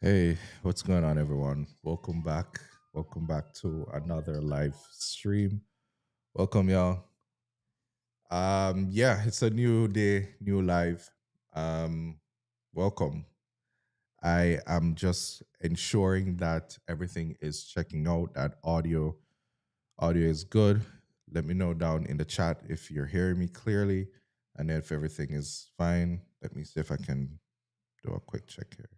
Hey, what's going on, everyone? Welcome back. Welcome back to another live stream. Welcome, y'all. Yeah, it's a new day, new live. Um, welcome. I am just ensuring that everything is checking out, that audio is good. Let me know down in the chat if you're hearing me clearly, and if everything is fine. Let me see if I can do a quick check here.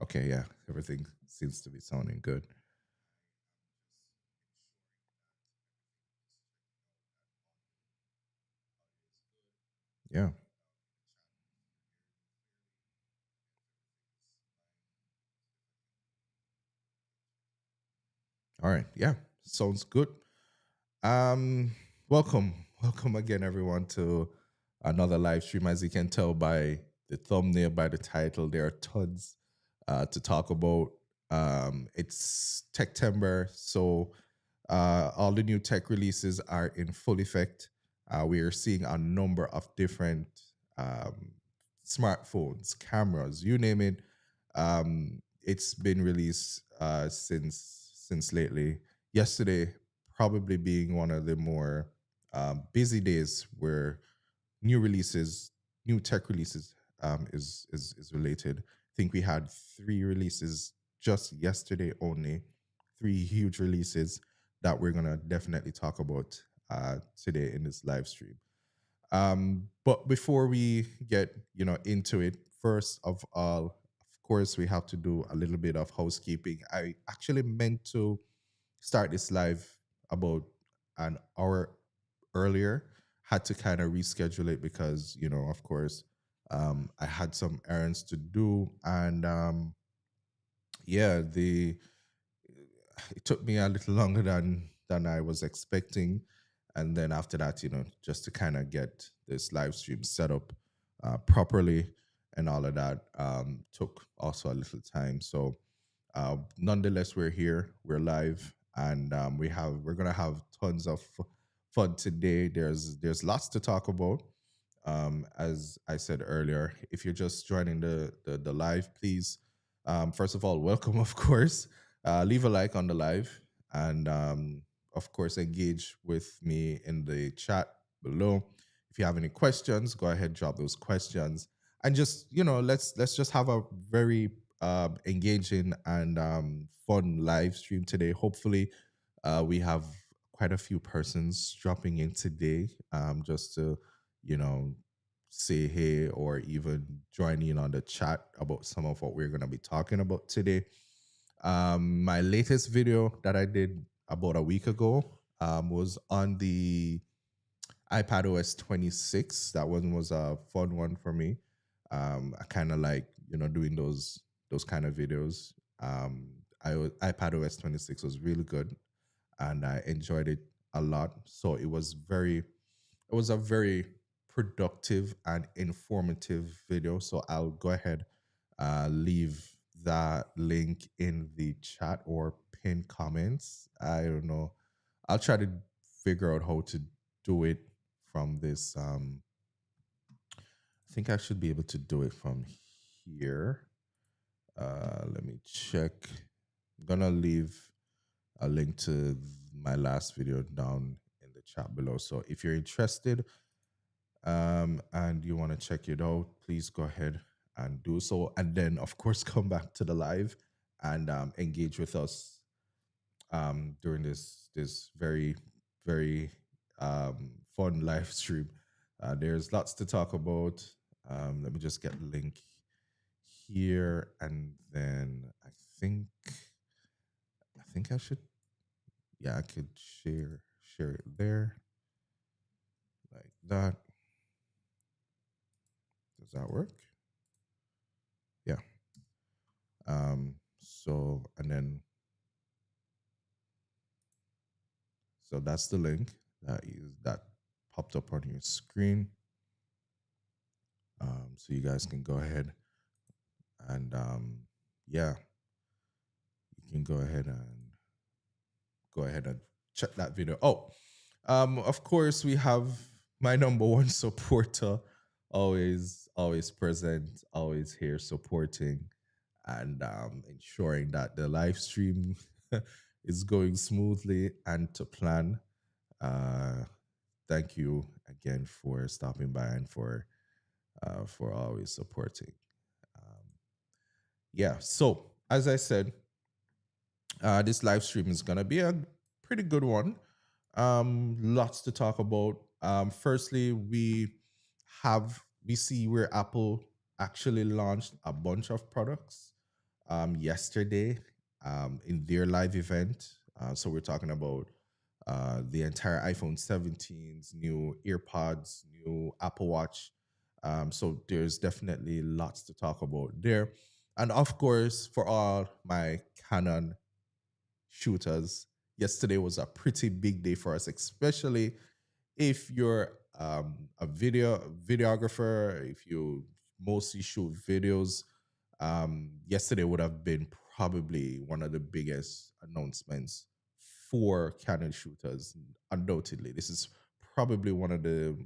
Okay, yeah, everything seems to be sounding good. Yeah. All right. Yeah. Sounds good. Um, welcome again, everyone, to another live stream. As you can tell by the thumbnail, by the title, there are tons to talk about. It's Tech-tember, so all the new tech releases are in full effect. We are seeing a number of different um, smartphones, cameras, you name it. It's been released since lately. Yesterday, probably being one of the more busy days where new releases, new tech releases is related. I think we had three releases just yesterday only, three huge releases that we're gonna definitely talk about today in this live stream. But before we get into it, first of all, of course, we have to do a little bit of housekeeping. I actually meant to start this live about an hour earlier. Had to kind of reschedule it because of course, I had some errands to do, and yeah, the it took me a little longer than I was expecting. And then after that, just to kind of get this live stream set up properly and all of that took also a little time. So nonetheless, we're here, we're live, and we're gonna have tons of fun today. There's lots to talk about. As I said earlier, if you're just joining the live, please, first of all, welcome, of course. Leave a like on the live, and of course, engage with me in the chat below. If you have any questions, go ahead, drop those questions, and just let's just have a very engaging and fun live stream today. Hopefully, we have quite a few persons dropping in today, just to you know say hey or even join in on the chat about some of what we're going to be talking about today. My latest video that I did about a week ago was on the iPad OS 26. That one was a fun one for me. I kind of like doing those kind of videos. iPad OS 26 was really good, and I enjoyed it a lot. So it was a very productive and informative video. So I'll go ahead, leave that link in the chat or pin comments. I don't know. I'll try to figure out how to do it from this. I think I should be able to do it from here. Let me check. I'm gonna leave a link to my last video down in the chat below. So if you're interested, and you want to check it out, please go ahead and do so. And then, of course, come back to the live and engage with us during this very fun live stream. There's lots to talk about. Let me just get the link here, and then I think I should, yeah, I could share it there like that. Does that work? Yeah. So and then so that's the link that popped up on your screen. So you guys can go ahead and yeah, you can go ahead and check that video. Oh, of course we have my number one supporter always present, always here supporting and ensuring that the live stream is going smoothly and to plan. Uh, Thank you again for stopping by and for always supporting. Um, yeah. So as I said, this live stream is gonna be a pretty good one. Lots to talk about. Firstly, we see where Apple actually launched a bunch of products yesterday in their live event. So we're talking about the entire iPhone 17's new earpods, new Apple Watch. So there's definitely lots to talk about there. And of course, for all my Canon shooters, yesterday was a pretty big day for us, especially if you're a videographer, if you mostly shoot videos. Yesterday would have been probably one of the biggest announcements for Canon shooters. Undoubtedly, this is probably one of the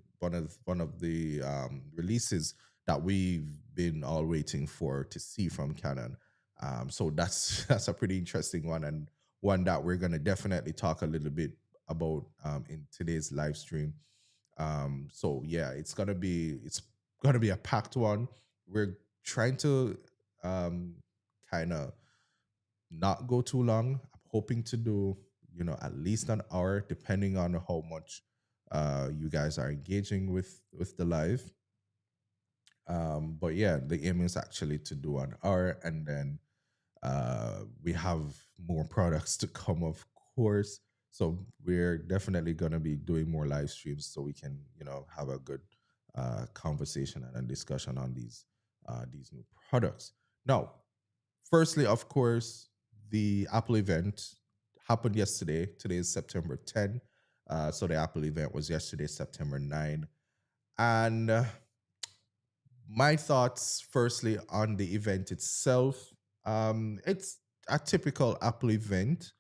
releases that we've been all waiting for to see from Canon. So that's that's a pretty interesting one, and one that we're gonna definitely talk a little bit about in today's live stream. So yeah, it's gonna be a packed one. We're trying to kind of not go too long. I'm hoping to do at least an hour, depending on how much you guys are engaging with the live. But yeah, the aim is actually to do an hour, and then we have more products to come, of course. So we're definitely gonna be doing more live streams so we can, have a good conversation and a discussion on these new products. Now, firstly, of course, the Apple event happened yesterday. Today is September 10. So the Apple event was yesterday, September 9. And my thoughts, firstly, on the event itself. It's a typical Apple event,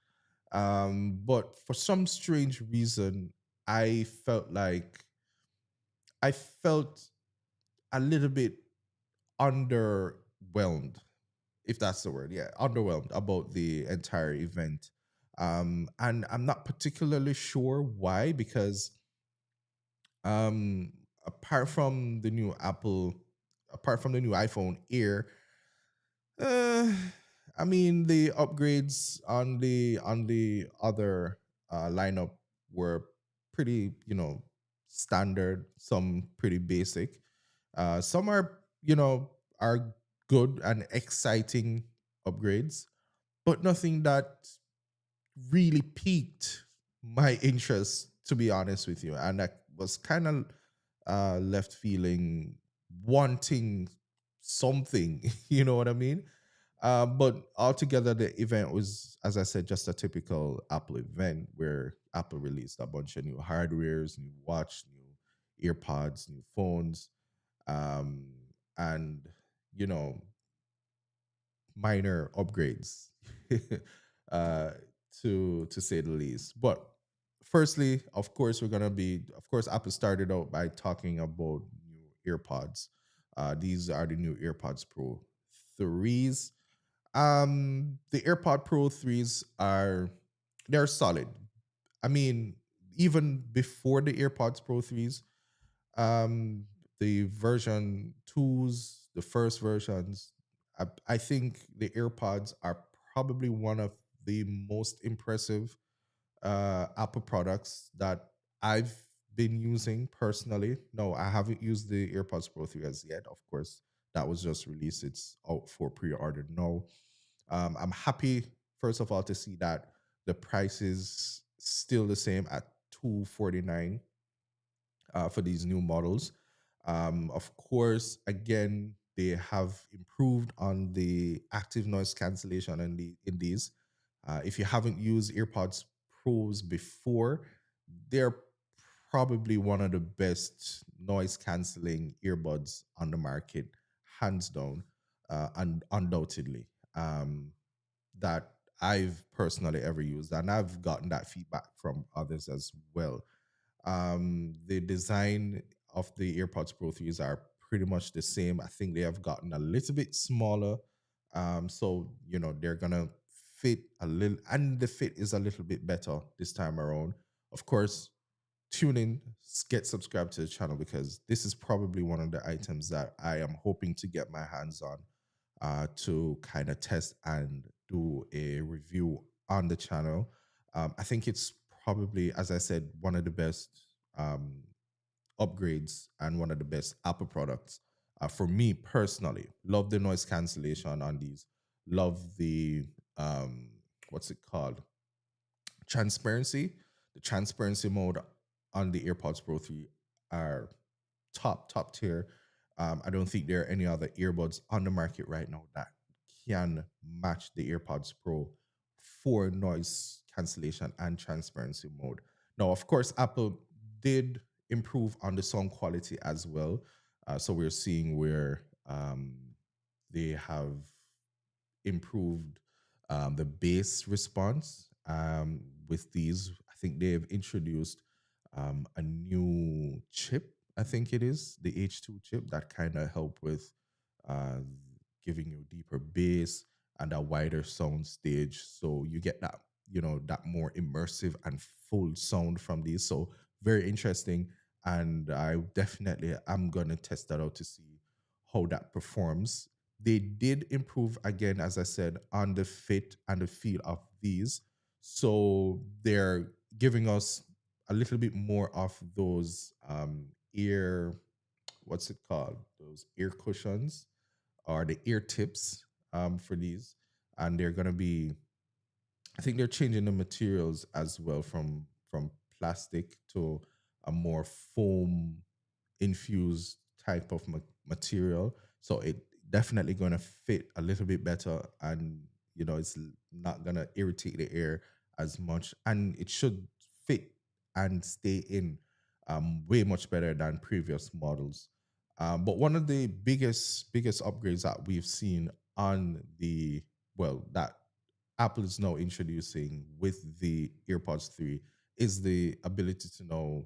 but for some strange reason, I felt like I felt a little bit underwhelmed, if that's the word. Yeah, underwhelmed about the entire event. And I'm not particularly sure why, because um, apart from the new Apple, apart from the new iPhone Air, Uh, I mean the upgrades on the other lineup were pretty, standard. Some pretty basic. Some are good and exciting upgrades, but nothing that really piqued my interest, to be honest with you. And I was kind of left feeling wanting something. You know what I mean? But altogether, the event was, as I said, just a typical Apple event where Apple released a bunch of new hardwares, new watch, new earpods, new phones, um, and you know, minor upgrades, uh, to say the least. But firstly, of course, Apple started out by talking about new earpods. These are the new AirPods Pro 3s. The AirPod Pro 3s they're solid. I mean, even before the AirPods Pro 3s, um, the version 2s, the first versions, I think the AirPods are probably one of the most impressive Apple products that I've been using personally. No, I haven't used the AirPods Pro 3 as yet. Of course, that was just released. It's out for pre-order now. I'm happy, first of all, to see that the price is still the same at 249 for these new models. Of course, again, they have improved on the active noise cancellation in these. If you haven't used AirPods Pros before, they're probably one of the best noise canceling earbuds on the market, hands down, and undoubtedly. That I've personally ever used, and I've gotten that feedback from others as well. The design of the AirPods Pro 3s are pretty much the same. I think they have gotten a little bit smaller. So they're gonna fit a little, and the fit is a little bit better this time around. Of course, tune in, get subscribed to the channel, because this is probably one of the items that I am hoping to get my hands on, to kind of test and do a review on the channel. I think it's probably, as I said, one of the best um, upgrades and one of the best Apple products. For me personally, love the noise cancellation on these. Love the um, what's it called? Transparency. The transparency mode on the AirPods Pro 3 are top tier. I don't think there are any other earbuds on the market right now that can match the AirPods Pro for noise cancellation and transparency mode. Now, of course, Apple did improve on the sound quality as well. So we're seeing where they have improved the bass response with these. I think they've introduced a new chip. I think it is the H2 chip that kind of help with uh, giving you deeper bass and a wider sound stage. So you get that, that more immersive and full sound from these. So very interesting. And I definitely am going to test that out to see how that performs. They did improve again, as I said, on the fit and the feel of these. So they're giving us a little bit more of those ear, what's it called? Those ear cushions or the ear tips for these. And they're going to be, I think they're changing the materials as well from plastic to a more foam infused type of material. So it definitely going to fit a little bit better, and it's not going to irritate the ear as much, and it should fit and stay in way much better than previous models. But one of the biggest upgrades that we've seen on the, well, that Apple is now introducing with the AirPods 3 is the ability to now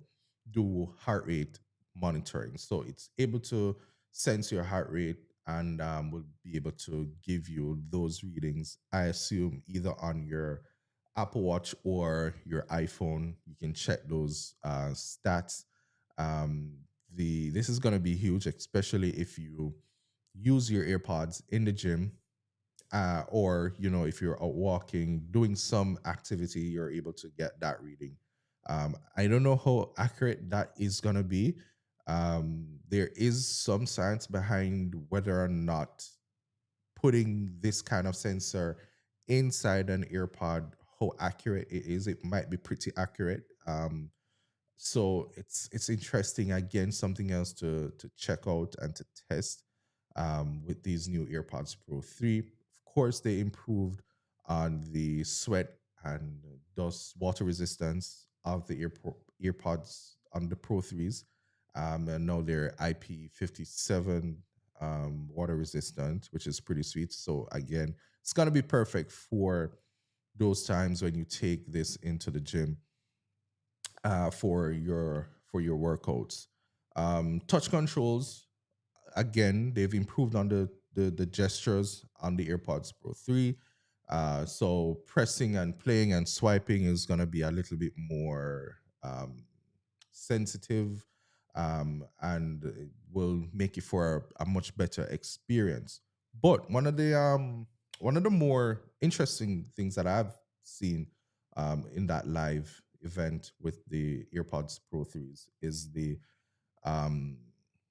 do heart rate monitoring. So it's able to sense your heart rate and will be able to give you those readings. I assume either on your Apple Watch or your iPhone. You can check those stats. Um, this is going to be huge, especially if you use your AirPods in the gym, or if you're out walking doing some activity, you're able to get that reading. I don't know how accurate that is going to be. There is some science behind whether or not putting this kind of sensor inside an earpod, how accurate it is. It might be pretty accurate. So it's interesting. Again, something else to check out and to test with these new AirPods Pro 3. Of course, they improved on the sweat and dust water resistance of the earpods on the Pro 3s. And now they're IP57 water resistant, which is pretty sweet. So again, it's gonna be perfect for those times when you take this into the gym for your workouts. Touch controls, again, they've improved on the gestures on the AirPods Pro 3. So pressing and playing and swiping is gonna be a little bit more sensitive, and it will make it for a much better experience. But one of the more interesting things that I've seen in that live event with the AirPods Pro 3s is the um,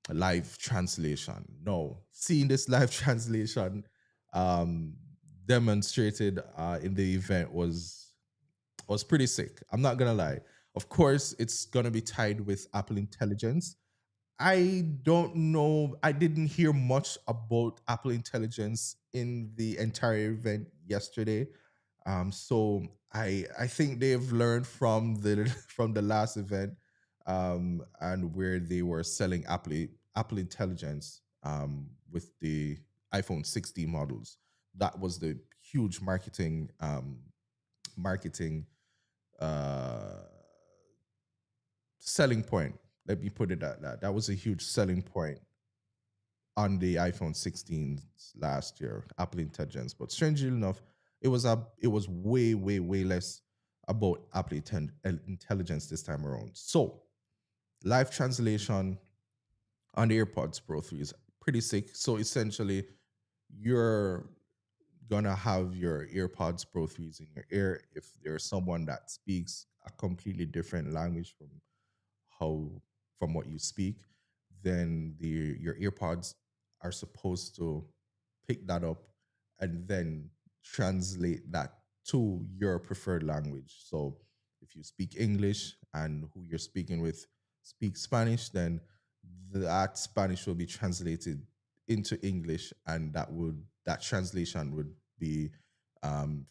live translation. No, seeing this live translation um, demonstrated in the event was pretty sick. I'm not gonna lie. Of course, it's gonna be tied with Apple Intelligence. I don't know. I didn't hear much about Apple Intelligence in the entire event yesterday. So I think they've learned from the from the last event, and where they were selling Apple Intelligence with the iPhone 60 models. That was the huge marketing uh, selling point. Let me put it at that. That was a huge selling point on the iPhone 16 last year, Apple Intelligence. But strangely enough, it was way less about Apple Intelligence this time around. So live translation on the AirPods Pro 3 is pretty sick. So essentially, you're gonna have your AirPods Pro 3s in your ear. If there's someone that speaks a completely different language how from what you speak, then your earpods are supposed to pick that up and then translate that to your preferred language. So if you speak English and who you're speaking with speaks Spanish, then that Spanish will be translated into English, and that translation would be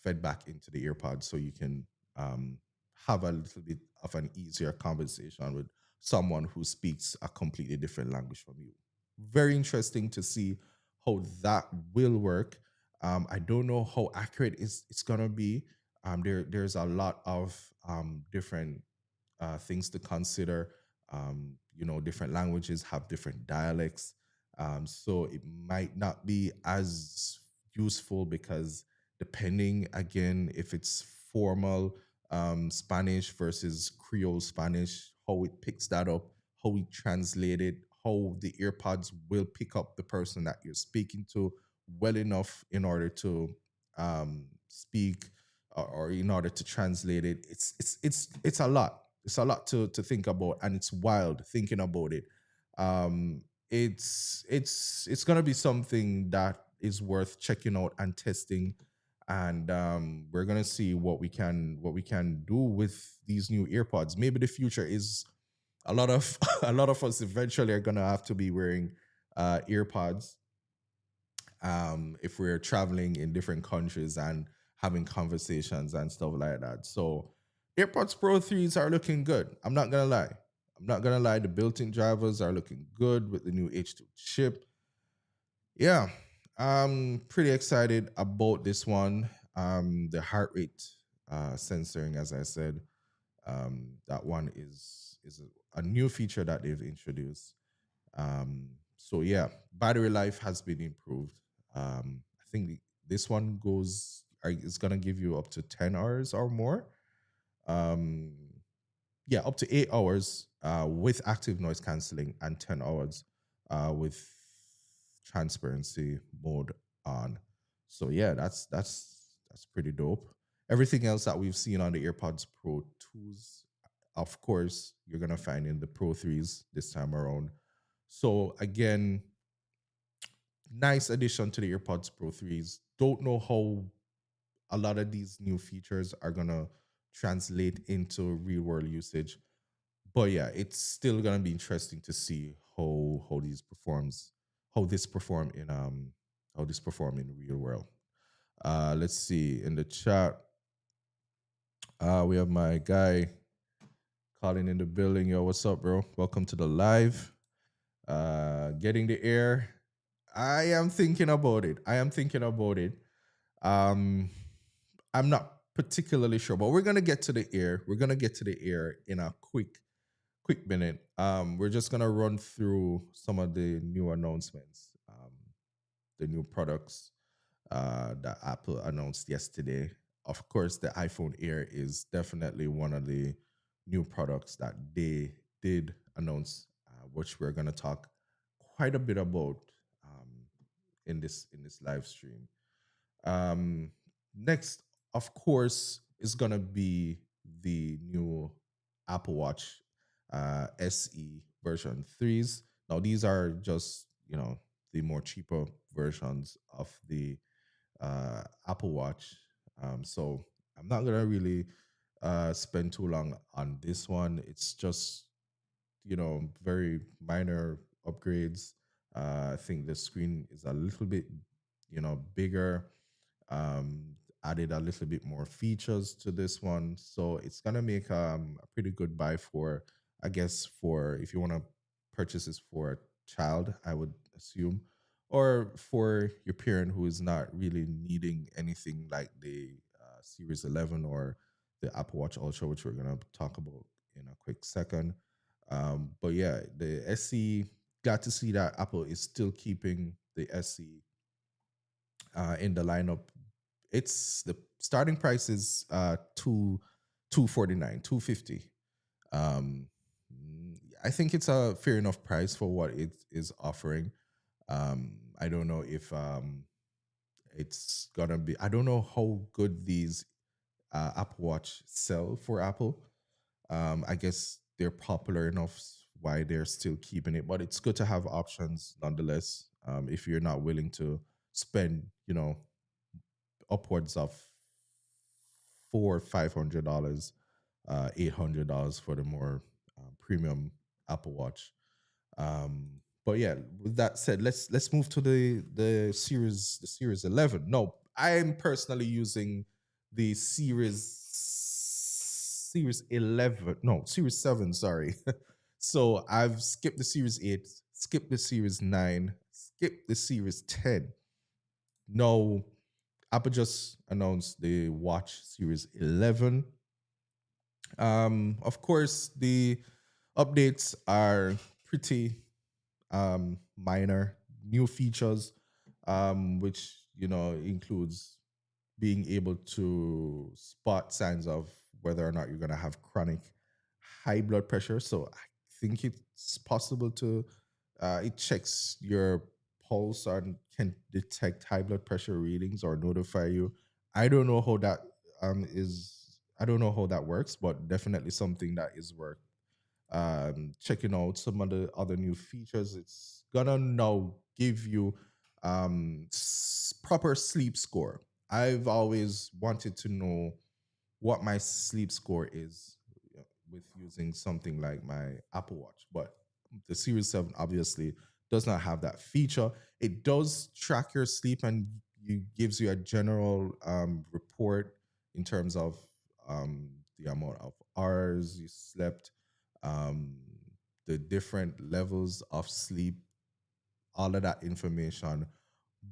fed back into the earpods, so you can um, have a little bit of an easier conversation with someone who speaks a completely different language from you. Very interesting to see how that will work. I don't know how accurate it's gonna be. There's a lot of different things to consider. Different languages have different dialects, so it might not be as useful because depending again if it's formal Spanish versus Creole Spanish, how it picks that up, how we translate it, how the earpods will pick up the person that you're speaking to well enough in order to speak or in order to translate it. It's a lot. It's a lot to think about, and it's wild thinking about it. Um, it's gonna be something that is worth checking out and testing, and we're gonna see what we can do with these new earpods. Maybe the future is a lot of a lot of us eventually are gonna have to be wearing earpods if we're traveling in different countries and having conversations and stuff like that. So AirPods Pro 3s are looking good. I'm not gonna lie. I'm not gonna lie. The built-in drivers are looking good with the new H2 chip. Yeah, I'm pretty excited about this one. The heart rate censoring, as I said, that one is a new feature that they've introduced. So yeah, battery life has been improved. I think this one is gonna give you up to 10 hours or more. Um, yeah, up to 8 hours with active noise canceling and 10 hours with transparency mode on. So yeah, that's pretty dope. Everything else that we've seen on the AirPods Pro 2s, of course, you're gonna find in the Pro 3s this time around. So again, nice addition to the AirPods Pro 3s. Don't know how a lot of these new features are gonna translate into real world usage. But yeah, it's still gonna be interesting to see how this perform in real world. Let's see in the chat. We have my guy calling in the building. Yo, what's up, bro? Welcome to the live. Getting the air. I am thinking about it. Um, I'm not particularly sure, but we're gonna get to the air. We're gonna get to the air in a quick minute. We're just gonna run through some of the new announcements, the new products that Apple announced yesterday. Of course, the iPhone Air is definitely one of the new products that they did announce, which we're gonna talk quite a bit about um, in this live stream. Um, Next, of course, is gonna be the new Apple Watch SE version 3s. Now, these are just the more cheaper versions of the Apple Watch. So I'm not gonna really spend too long on this one. It's just very minor upgrades. I think the screen is a little bit bigger, um, added a little bit more features to this one. So it's gonna make a pretty good buy for, I guess, for if you want to purchase this for a child, I would assume, or for your parent who is not really needing anything like the Series 11 or the Apple Watch Ultra, which we're gonna talk about in a quick second. But yeah, the SE glad to see that Apple is still keeping the SE in the lineup. It's the starting price is 249, 250. Um, I think it's a fair enough price for what it is offering. I don't know if it's gonna be. I don't know how good these Apple Watch sell for Apple. I guess they're popular enough why they're still keeping it, but it's good to have options nonetheless. If you're not willing to spend, upwards of $400-500, $800 for the more premium Apple Watch. Um, but yeah, with that said, let's move to the Series 11. No, I am personally using the Series 11. No, Series 7. Sorry. So I've skipped the Series 8, skipped the Series 9, skipped the Series 10. No, Apple just announced the Watch Series 11. Of course, the updates are pretty minor. New features, which includes being able to spot signs of whether or not you're going to have chronic high blood pressure. So I think it's possible to it checks your pulse and can detect high blood pressure readings or notify you. I don't know how that is. I don't know how that works, but definitely something that is worth checking out. Some of the other new features. It's gonna now give you proper sleep score. I've always wanted to know what my sleep score is with using something like my Apple Watch, but the Series 7 obviously does not have that feature. It does track your sleep and gives you a general report in terms of the amount of hours you slept, um, the different levels of sleep, all of that information,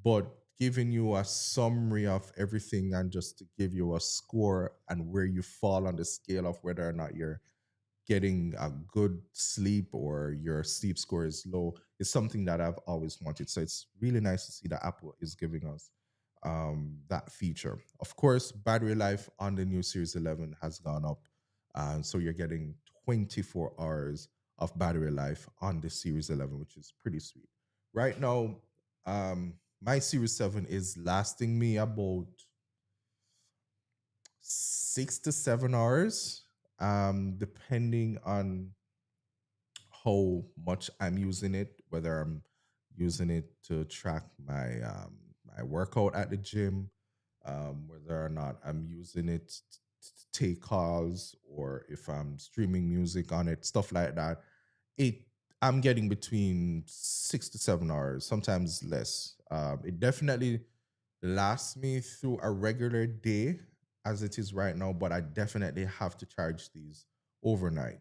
but giving you a summary of everything and just to give you a score and where you fall on the scale of whether or not you're getting a good sleep or your sleep score is low is something that I've always wanted. So it's really nice to see that Apple is giving us that feature. Of course, battery life on the new Series 11 has gone up. So you're getting 24 hours of battery life on the Series 11, which is pretty sweet. Right now, my Series 7 is lasting me about 6 to 7 hours, depending on how much I'm using it, whether I'm using it to track my workout at the gym, whether or not I'm using it to take calls, or if I'm streaming music on it, stuff like that. It I'm getting between 6 to 7 hours, sometimes less. It definitely lasts me through a regular day as it is right now, but I definitely have to charge these overnight.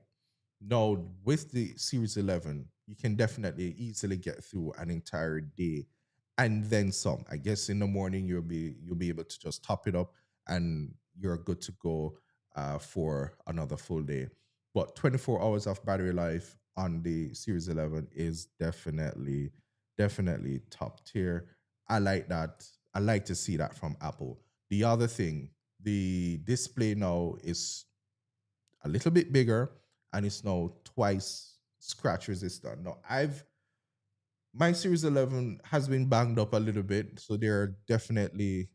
No, with the Series 11, you can definitely easily get through an entire day and then some. I guess in the morning you'll be able to just top it up and you're good to go for another full day. But 24 hours of battery life on the Series 11 is definitely top tier. I like that. I like to see that from Apple. The other thing, the display now is a little bit bigger and it's now twice scratch resistant. Now, my Series 11 has been banged up a little bit, so there are definitely,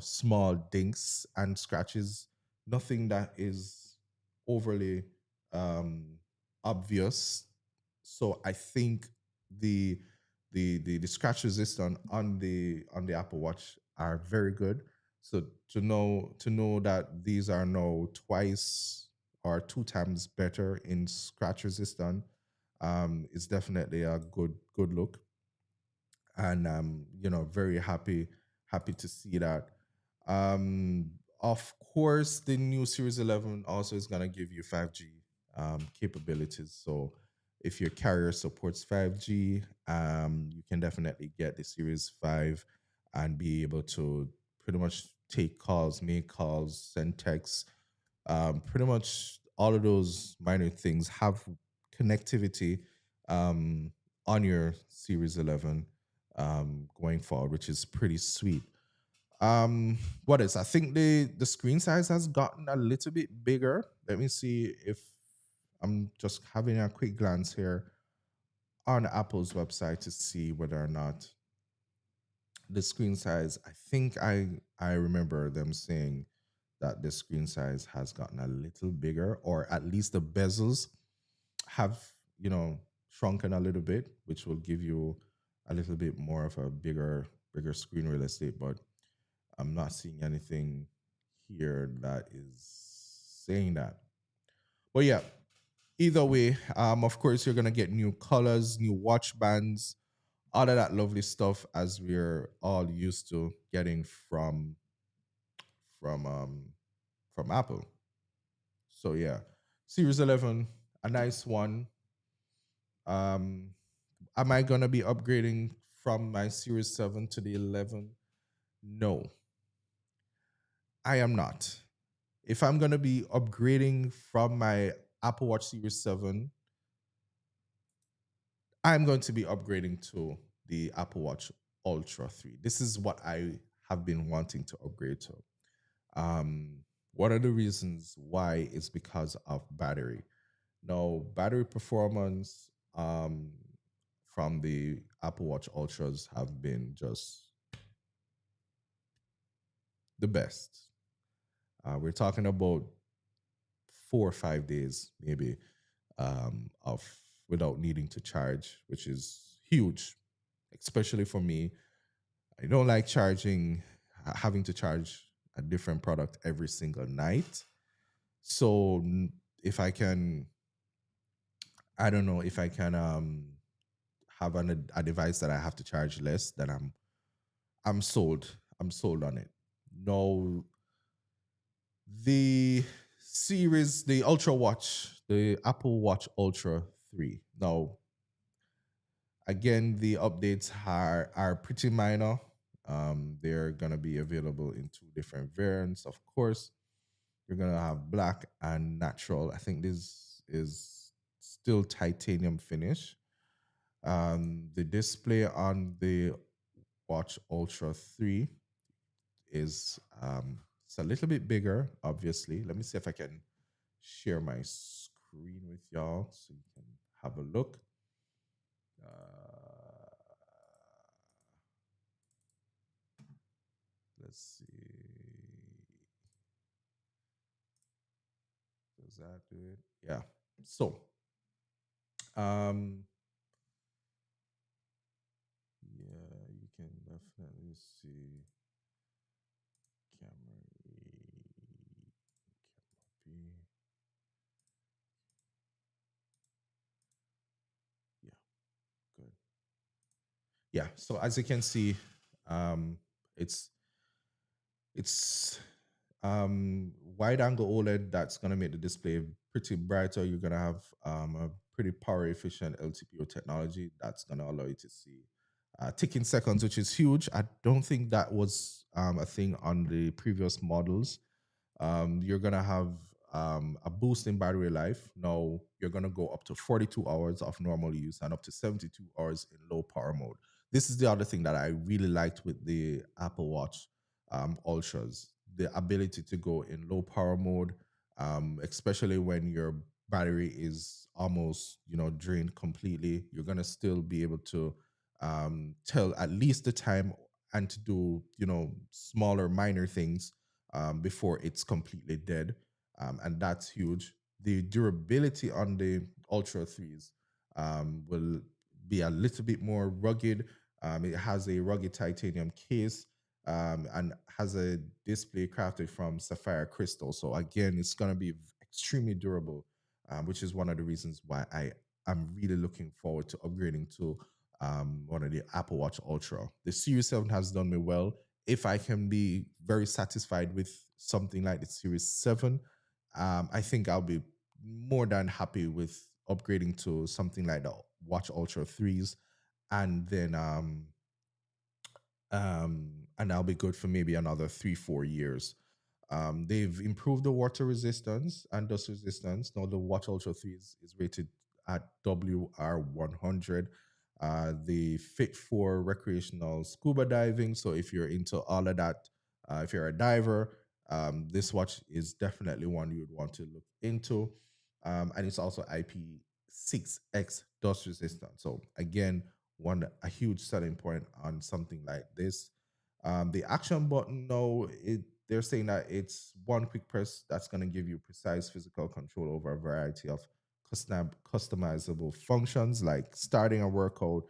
small dinks and scratches. Nothing that is overly um, obvious. So I think the the scratch resistant on the Apple Watch are very good. So to know that these are now twice or two times better in scratch resistant is definitely a good look, and very happy to see that. Of course, the new Series 11 also is gonna give you 5G capabilities. So if your carrier supports 5G, you can definitely get the Series 5 and be able to pretty much take calls, make calls, send texts, pretty much all of those minor things have connectivity. on your Series 11 going forward, which is pretty sweet. What is? I think the screen size has gotten a little bit bigger. Let me see if I'm just having a quick glance here on Apple's website to see whether or not the screen size. I think I remember them saying that the screen size has gotten a little bigger, or at least the bezels have shrunken a little bit, which will give you a little bit more of a bigger screen real estate. But I'm not seeing anything here that is saying that. But yeah, either way, of course you're gonna get new colors, new watch bands, all of that lovely stuff as we're all used to getting from um from Apple. So yeah, Series 11, a nice one. Um, am I gonna be upgrading from my Series 7 to the 11? No, I am not. If I'm gonna be upgrading from my Apple Watch Series 7, I'm going to be upgrading to the Apple Watch Ultra 3. This is what I have been wanting to upgrade to. Um, what are the reasons why? Is because of battery. Now, battery performance from the Apple Watch Ultras have been just the best. We're talking about 4 or 5 days, maybe, of without needing to charge, which is huge, especially for me. I don't like having to charge a different product every single night. So if I can, I don't know if I can have a device that I have to charge less, then I'm sold. I'm sold on it. No, the Ultra Watch, the Apple Watch Ultra 3. Now, again, the updates are pretty minor. They're gonna be available in two different variants, of course. You're gonna have black and natural. I think this is still titanium finish. The display on the Watch Ultra 3 is it's a little bit bigger, obviously. Let me see if I can share my screen with y'all so you can have a look. Let's see. Does that do it? Yeah. So, um, yeah, you can definitely see camera E, camera B. Yeah, good. Yeah. So as you can see, um, it's it's wide angle OLED that's gonna make the display pretty brighter. You're gonna have a pretty power efficient LTPO technology that's gonna allow you to see ticking seconds, which is huge. I don't think that was a thing on the previous models. You're gonna have a boost in battery life. Now you're gonna go up to 42 hours of normal use and up to 72 hours in low power mode. This is the other thing that I really liked with the Apple Watch Ultras, the ability to go in low power mode, especially when your battery is almost drained completely. You're gonna still be able to tell at least the time and to do smaller minor things before it's completely dead. And that's huge. The durability on the Ultra 3s will be a little bit more rugged. It has a rugged titanium case and has a display crafted from sapphire crystal. So again, it's going to be extremely durable, which is one of the reasons why I am really looking forward to upgrading to one of the Apple Watch Ultra. The Series 7 has done me well. If I can be very satisfied with something like the Series 7, I think I'll be more than happy with upgrading to something like the Watch Ultra 3s. And then and I'll be good for maybe another 3 4 years. They've improved the water resistance and dust resistance. Now the Watch Ultra 3 is rated at WR100. the fit for recreational scuba diving. So if you're into all of that, if you're a diver, this watch is definitely one you would want to look into. And it's also IP6X dust resistant. So again, one a huge selling point on something like this. The action button, no, they're saying that it's one quick press that's going to give you precise physical control over a variety of customizable functions like starting a workout,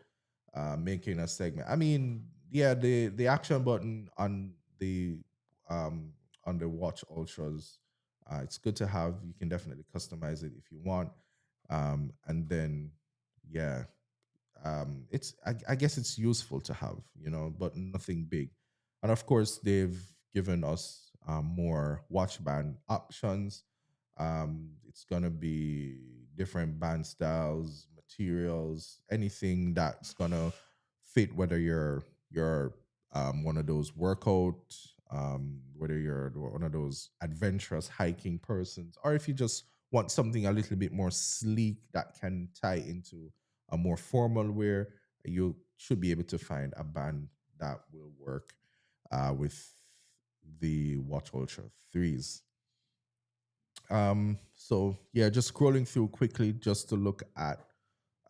making a segment. I mean, yeah, the action button um, on the Watch Ultras, it's good to have. You can definitely customize it if you want, and then yeah, it's I guess it's useful to have, but nothing big. And of course, they've given us more watch band options. It's gonna be different band styles, materials, anything that's gonna fit. Whether you're one of those workout, whether you're one of those adventurous hiking persons, or if you just want something a little bit more sleek that can tie into a more formal wear, you should be able to find a band that will work with the Watch Ultra 3s. So yeah, just scrolling through quickly just to look at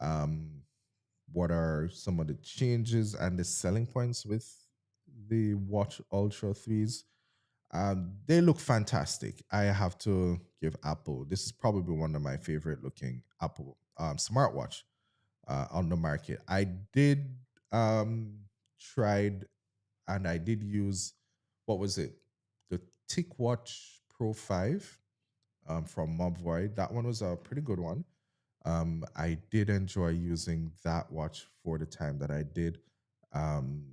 um, what are some of the changes and the selling points with the Watch Ultra 3s. They look fantastic. I have to give Apple. This is probably one of my favorite looking Apple smartwatch on the market. I did tried and I did use, what was it? The TicWatch Pro 5 from Mobvoi. That one was a pretty good one. I did enjoy using that watch for the time that I did. Um,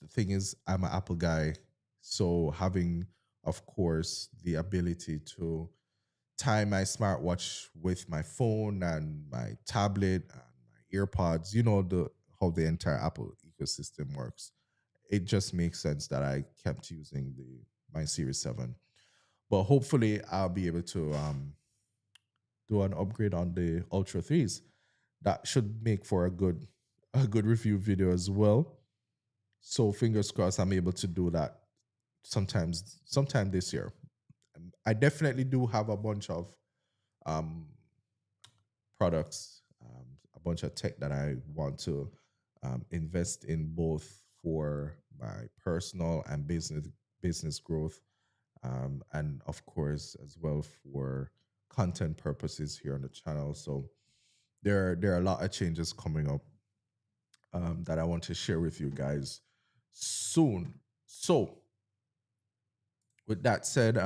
the thing is, I'm an Apple guy, so having, of course, the ability to tie my smartwatch with my phone and my tablet and my earpods, the how the entire Apple ecosystem works. It just makes sense that I kept using the my Series 7. But hopefully I'll be able to do an upgrade on the Ultra 3s. That should make for a good review video as well. So fingers crossed I'm able to do that sometime this year. I definitely do have a bunch of um, products, a bunch of tech that I want to invest in, both for my personal and business growth, and of course as well for content purposes here on the channel. So there are a lot of changes coming up that I want to share with you guys soon. So with that said,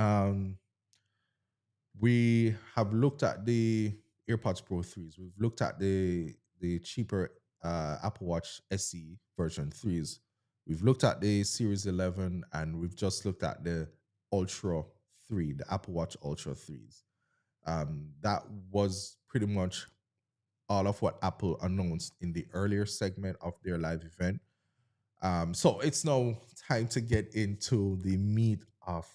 we have looked at the AirPods Pro 3s. We've looked at the cheaper Apple Watch SE version 3s. We've looked at the Series 11, and we've just looked at the Ultra 3, the Apple Watch Ultra 3s. That was pretty much all of what Apple announced in the earlier segment of their live event. So it's now time to get into the meat of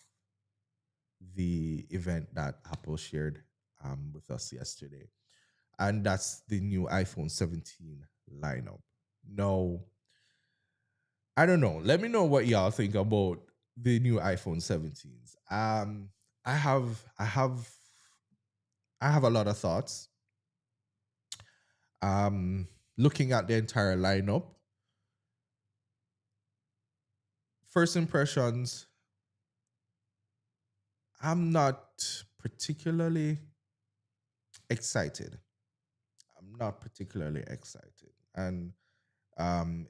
the event that Apple shared with us yesterday, and that's the new iPhone 17 lineup. No, I don't know. Let me know what y'all think about the new iPhone 17s. I have, I have, I have a lot of thoughts. Looking at the entire lineup, first impressions, I'm not particularly excited. I'm not particularly excited, and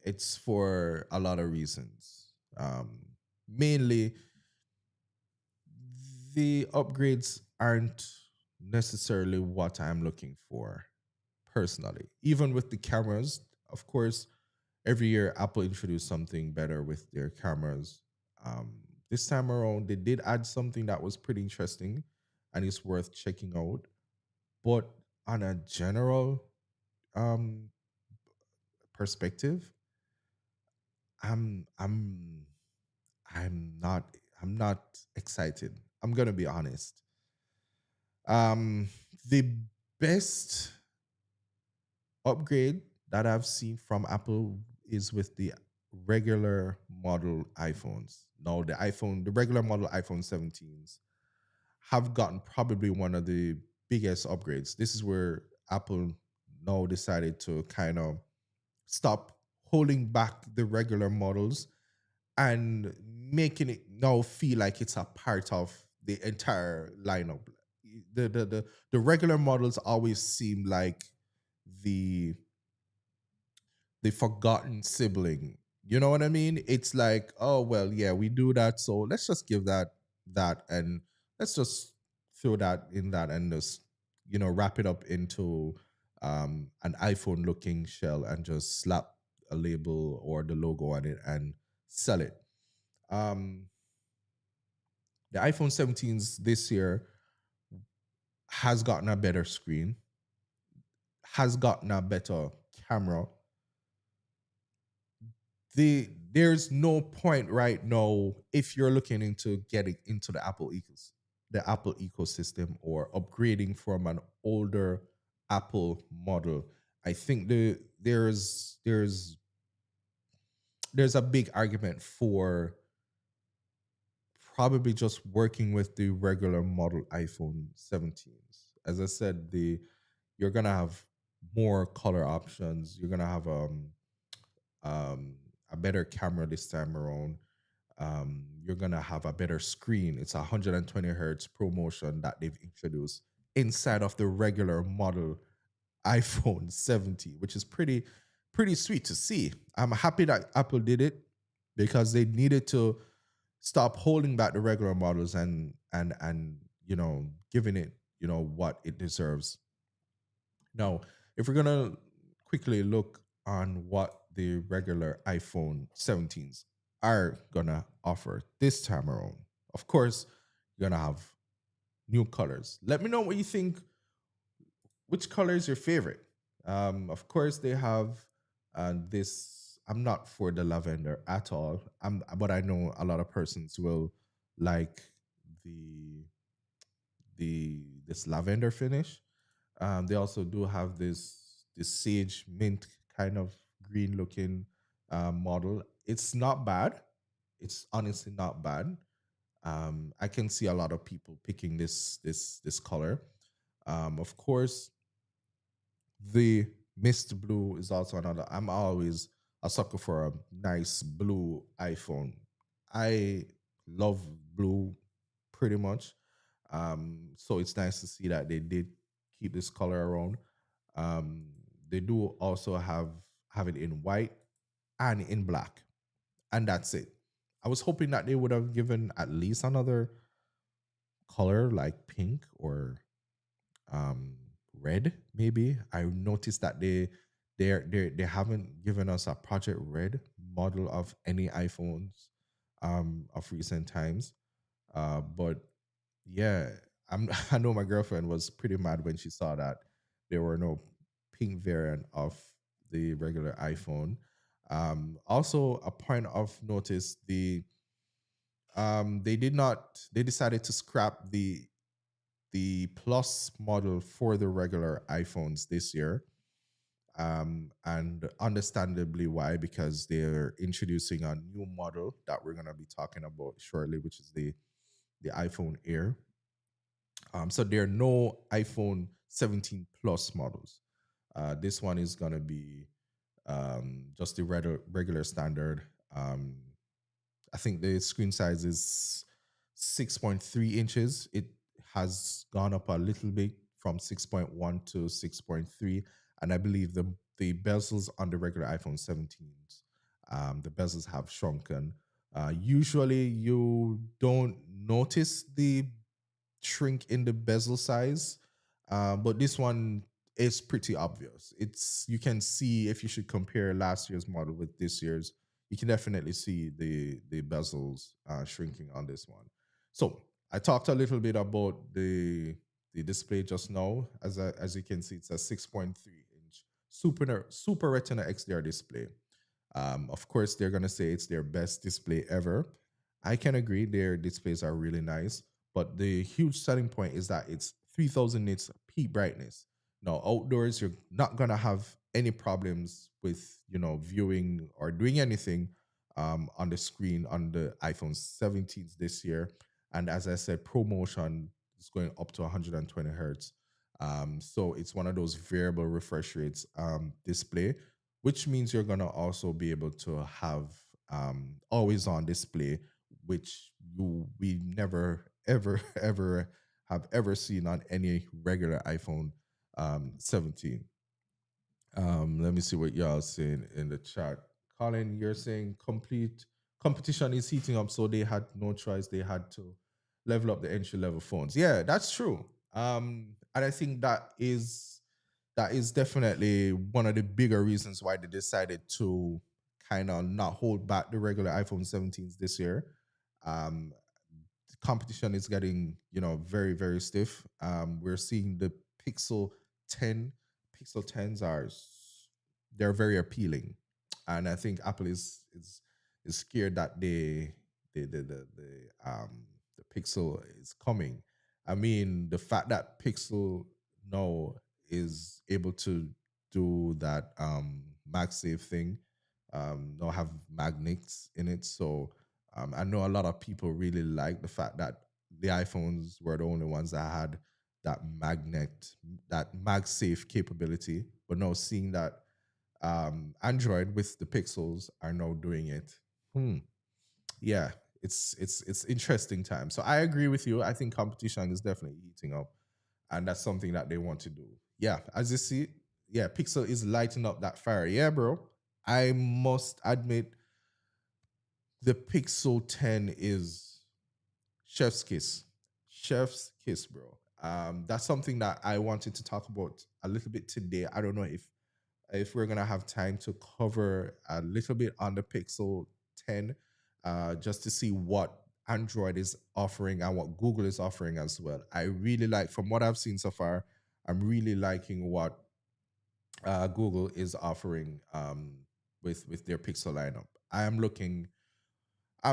it's for a lot of reasons. Mainly, the upgrades aren't necessarily what I'm looking for personally. Even with the cameras, of course, every year Apple introduced something better with their cameras. Um, this time around, they did add something that was pretty interesting and it's worth checking out. But on a general um, perspective, I'm I'm I'm not I'm not excited. I'm gonna be honest. Um, the best upgrade that I've seen from Apple is with the regular model iPhones. No, the regular model iPhone 17s have gotten probably one of the biggest upgrades. This is where Apple now decided to kind of stop holding back the regular models and making it now feel like it's a part of the entire lineup. The regular models always seem like the the forgotten sibling. You know what I mean? It's like, oh well, yeah, we do that, so let's just give that and let's just throw that in that and just wrap it up into an iPhone looking shell and just slap a label or the logo on it and sell it. Um, the iPhone 17s this year has gotten a better screen, has gotten a better camera. There's no point right now if you're looking into getting into the Apple ecosystem or upgrading from an older Apple model. I think there's a big argument for probably just working with the regular model iPhone 17s. As I said, the you're gonna have more color options. You're gonna have um, a better camera this time around. You're gonna have a better screen. It's a 120 hertz ProMotion that they've introduced inside of the regular model iPhone 70, which is pretty sweet to see. I'm happy that Apple did it because they needed to stop holding back the regular models and giving it what it deserves. Now, if we're gonna quickly look on what the regular iPhone 17s are gonna offer this time around, of course, you're gonna have new colors. Let me know what you think. Which color is your favorite? Of course, they have this. I'm not for the lavender at all. But I know a lot of persons will like the this lavender finish. They also do have this sage mint kind of green looking model. It's not bad. It's honestly not bad. I can see a lot of people picking this color. Of course, the mist blue is also another. I'm always a sucker for a nice blue iPhone. I love blue pretty much. So it's nice to see that they did keep this color around. Um, they do also have it in white and in black, and that's it. I was hoping that they would have given at least another color like pink or um red maybe. I noticed that they haven't given us a project red model of any iPhones of recent times. But yeah, I know my girlfriend was pretty mad when she saw that there were no pink variant of the regular iPhone. Also a point of notice, they decided to scrap the plus model for the regular iPhones this year. And understandably why, because they're introducing a new model that we're gonna be talking about shortly, which is the iPhone Air. So there are no iPhone 17 Plus models. This one is gonna be just the regular standard. I think the screen size is 6.3 inches. It has gone up a little bit from 6.1 to 6.3. And I believe the bezels on the regular iPhone 17s, the bezels have shrunken. Usually you don't notice the shrink in the bezel size, but this one is pretty obvious. It's You can see if you should compare last year's model with this year's. You can definitely see the bezels shrinking on this one. So I talked a little bit about the display just now. As you can see, it's a 6.3-inch Super Retina XDR display. Of course, they're gonna say it's their best display ever. I can agree, their displays are really nice, but the huge selling point is that it's 3,000 nits peak brightness. No, outdoors, you're not gonna have any problems with viewing or doing anything on the screen on the iPhone 17 this year. And as I said, ProMotion is going up to 120 hertz. So it's one of those variable refresh rates display, which means you're gonna also be able to have always on display, which we never ever ever have ever seen on any regular iPhone 17. Let me see what y'all saying in the chat. Colin, you're saying complete competition is heating up, so they had no choice. They had to level up the entry level phones. Yeah, that's true. And I think that is definitely one of the bigger reasons why they decided to kind of not hold back the regular iPhone 17s this year. Um, Competition is getting very very stiff. We're seeing the Pixel 10. Pixel 10s they're very appealing, and I think Apple is scared that the Pixel is coming. I mean, the fact that Pixel now is able to do that MagSafe thing, now have magnets in it, so I know a lot of people really like the fact that the iPhones were the only ones that had that that MagSafe capability. But now seeing that Android with the Pixels are now doing it, hmm, yeah, it's interesting time. So I agree with you. I think competition is definitely heating up, and that's something that they want to do. Yeah, as you see, yeah, Pixel is lighting up that fire. Yeah, bro. I must admit, the Pixel 10 is chef's kiss. Chef's kiss, bro. That's something that I wanted to talk about a little bit today. I don't know if we're gonna have time to cover a little bit on the Pixel 10, just to see what Android is offering and what Google is offering as well. I really like, from what I've seen so far, I'm really liking what Google is offering with their Pixel lineup. I'm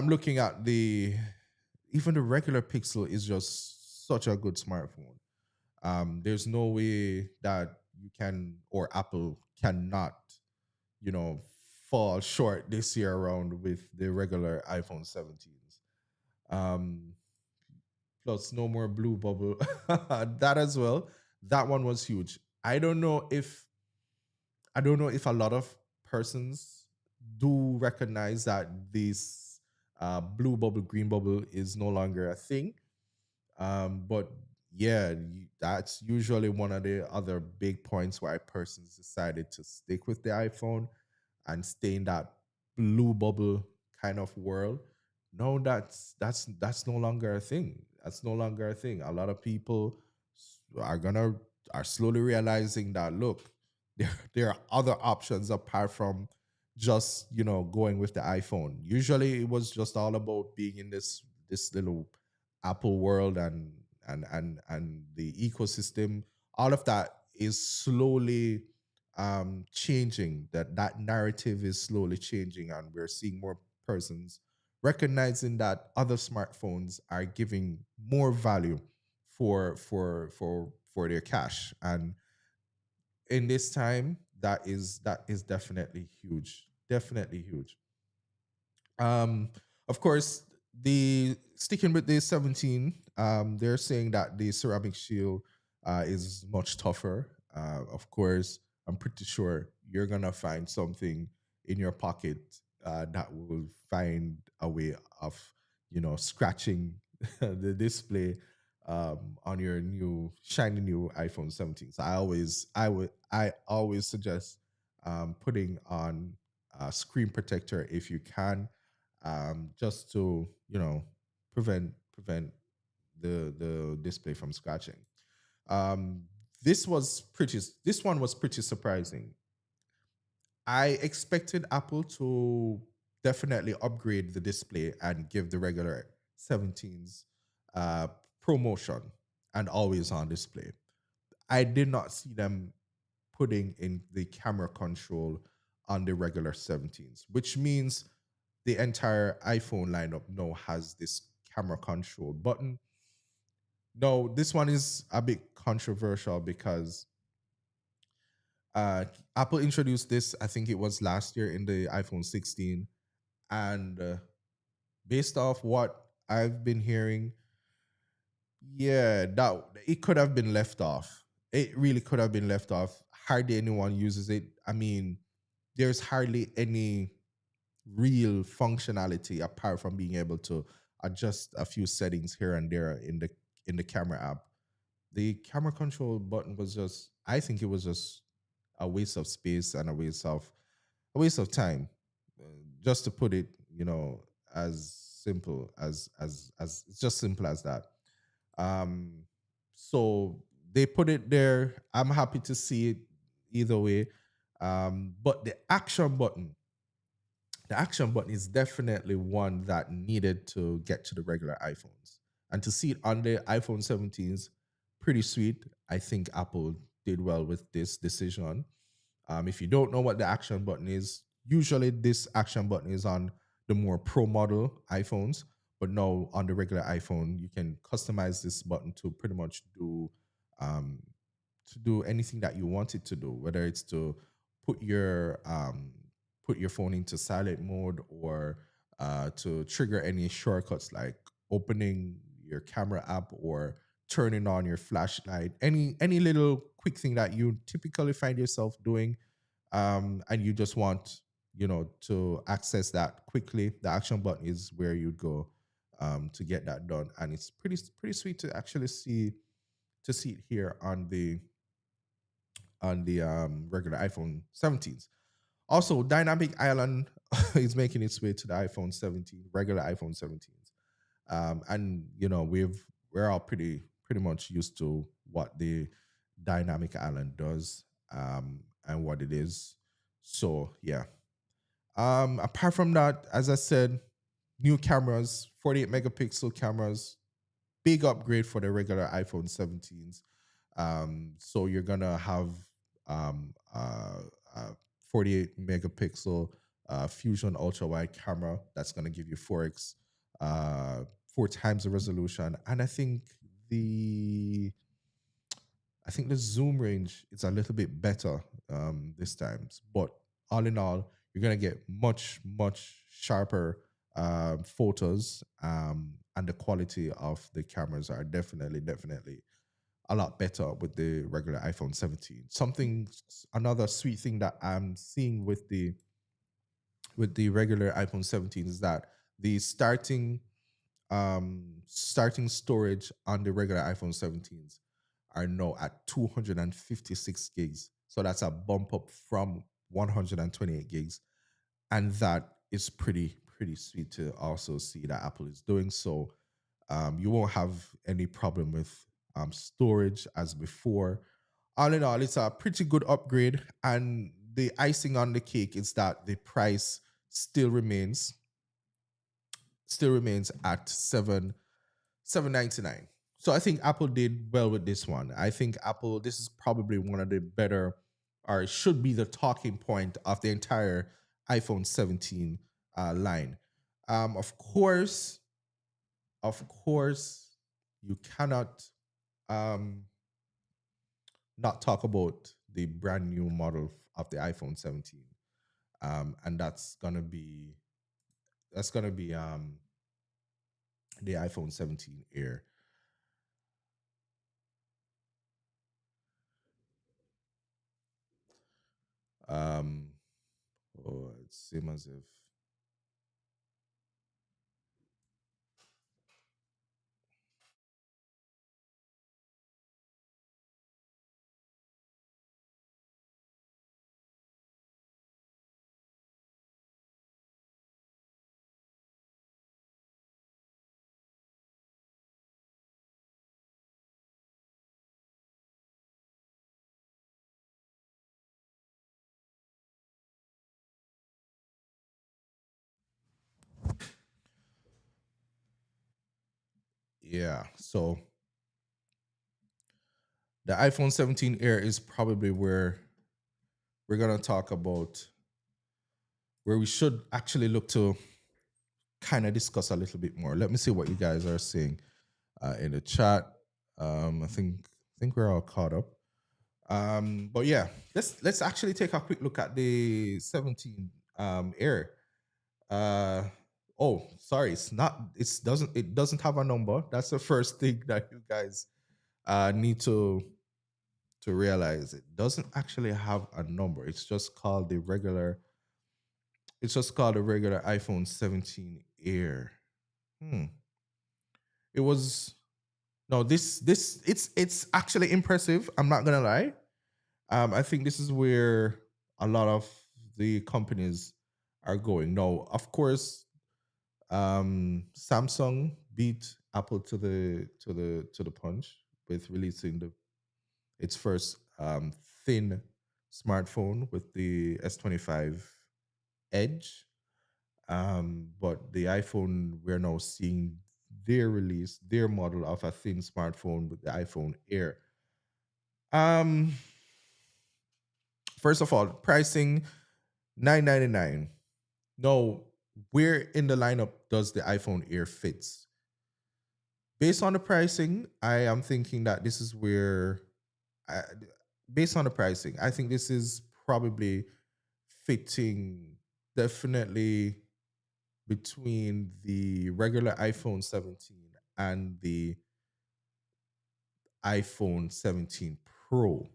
looking at even the regular Pixel is just such a good smartphone. There's no way that you can, or Apple cannot, you know, fall short this year around with the regular iPhone 17s. Um, Plus, no more blue bubble. That as well. That one was huge. I don't know if a lot of persons do recognize that this blue bubble, green bubble is no longer a thing. But yeah, that's usually one of the other big points why persons decided to stick with the iPhone and stay in that blue bubble kind of world. No, that's no longer a thing. That's no longer a thing. A lot of people are gonna are slowly realizing that, look, there are other options apart from just going with the iPhone. Usually it was just all about being in this little Apple world, and the ecosystem. All of that is slowly changing. That narrative is slowly changing, and we're seeing more persons recognizing that other smartphones are giving more value for their cash. And in this time, that is definitely huge, definitely huge. um, of course, the sticking with the 17, they're saying that the ceramic shield is much tougher. Of course, I'm pretty sure you're gonna find something in your pocket that will find a way of, scratching the display on your new shiny new iPhone 17. So I always suggest putting on a screen protector if you can, just to prevent the display from scratching. Um, this one was pretty surprising. I expected Apple to definitely upgrade the display and give the regular 17s uh, promotion and always on display. I did not see them putting in the camera control on the regular 17s, which means the entire iPhone lineup now has this camera control button. No, this one is a bit controversial because Uh, Apple introduced this, I think it was last year in the iPhone 16, and based off what I've been hearing, yeah, that it could have been left off. It really could have been left off. Hardly anyone uses it. I mean, there's hardly any real functionality apart from being able to adjust a few settings here and there in the camera app. The camera control button was just, I think it was just a waste of space and a waste of time. Uh, just to put it, as simple as it's just simple as that. Um, so they put it there. I'm happy to see it either way. But the action button is definitely one that needed to get to the regular iPhones. And to see it on the iPhone 17s, pretty sweet. I think Apple did well with this decision. If you don't know what the action button is, usually this action button is on the more pro model iPhones, but now on the regular iPhone, you can customize this button to pretty much um, do anything that you want it to do, whether it's to put your um, put your phone into silent mode or to trigger any shortcuts like opening your camera app or turning on your flashlight, any little quick thing that you typically find yourself doing, and you just want to access that quickly. The action button is where you'd go to get that done, and it's pretty sweet to actually see it here on the regular iPhone 17s. Also, Dynamic Island is making its way to the iPhone 17, regular iPhone 17s. And we're all pretty much used to what the Dynamic Island does, and what it is. So yeah. Apart from that, as I said, new cameras, 48 megapixel cameras, big upgrade for the regular iPhone 17s. So you're gonna have um, uh, uh, 48 megapixel Fusion ultra wide camera that's gonna give you 4x, uh, 4 times the resolution, and the I think the zoom range is a little bit better this time. But all in all, you're gonna get much sharper photos, and the quality of the cameras are definitely a lot better with the regular iPhone 17. Another sweet thing that I'm seeing with the regular iPhone 17 is that the starting storage on the regular iPhone 17s are now at 256 gigs. So that's a bump up from 128 gigs. And that is pretty sweet to also see that Apple is doing. So you won't have any problem with storage as before. All in all, it's a pretty good upgrade. And the icing on the cake is that the price still remains at 799. So I think Apple did well with this one. I think Apple, this is probably one of the better, or it should be the talking point of the entire iPhone 17 line. Of course, you cannot um, not talk about the brand new model of the iPhone 17, and that's gonna be the iPhone 17 Air. Um, oh, it seems as if, yeah. So the iPhone 17 Air is probably where we're gonna talk about, where we should actually look to kind of discuss a little bit more. Let me see what you guys are saying in the chat. I think we're all caught up. But yeah, let's actually take a quick look at the 17 Air. Uh, oh, sorry, it's not. It doesn't have a number. That's the first thing that you guys need to realize. It doesn't actually have a number. It's just called the regular. It's just called the regular iPhone 17 Air. Hmm. It was no this it's actually impressive. I'm not gonna lie. I think this is where a lot of the companies are going. Now, of course, Samsung beat Apple to the punch with releasing its first thin smartphone with the S25 Edge. But the iPhone, we're now seeing their release, their model of a thin smartphone with the iPhone Air. Um, First of all, pricing 999. No, where in the lineup does the iPhone Air fits? Based on the pricing, I am thinking that this is where, I, based on the pricing, I think this is probably fitting definitely between the regular iPhone 17 and the iPhone 17 Pro.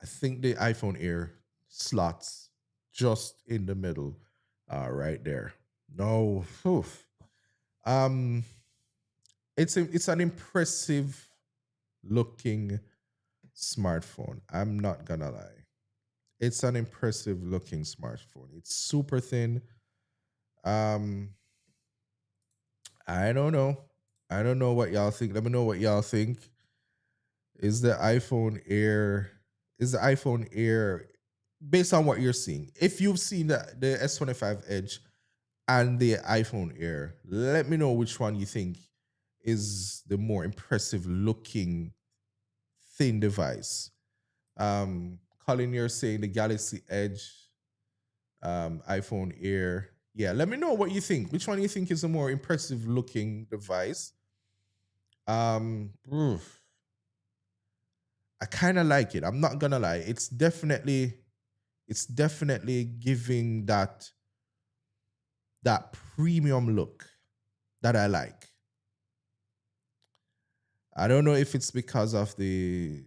I think the iPhone Air slots just in the middle, right there. No, oof. Um, it's an impressive looking smartphone. I'm not gonna lie. It's an impressive looking smartphone. It's super thin. Um, I don't know. I don't know what y'all think. Let me know what y'all think. Is the iPhone Air is the iPhone Air based on what you're seeing? If you've seen the S25 Edge and the iPhone Air, let me know which one you think is the more impressive looking thin device. Colin, you're saying the Galaxy Edge, iPhone Air. Yeah, let me know what you think. Which one you think is a more impressive looking device? Oof, I kind of like it. I'm not gonna lie. It's definitely giving that premium look that I like. I don't know if it's because of the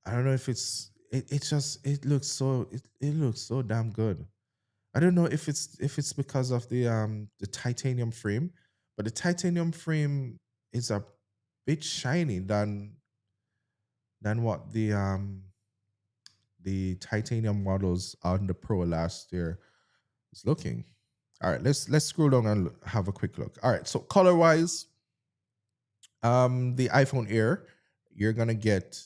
I don't know if it looks so damn good. I don't know if it's because of the titanium frame, but the titanium frame is a bit shiny than what the titanium models on the Pro last year is looking. All right, let's scroll down and have a quick look. All right, so color wise, the iPhone Air, you're gonna get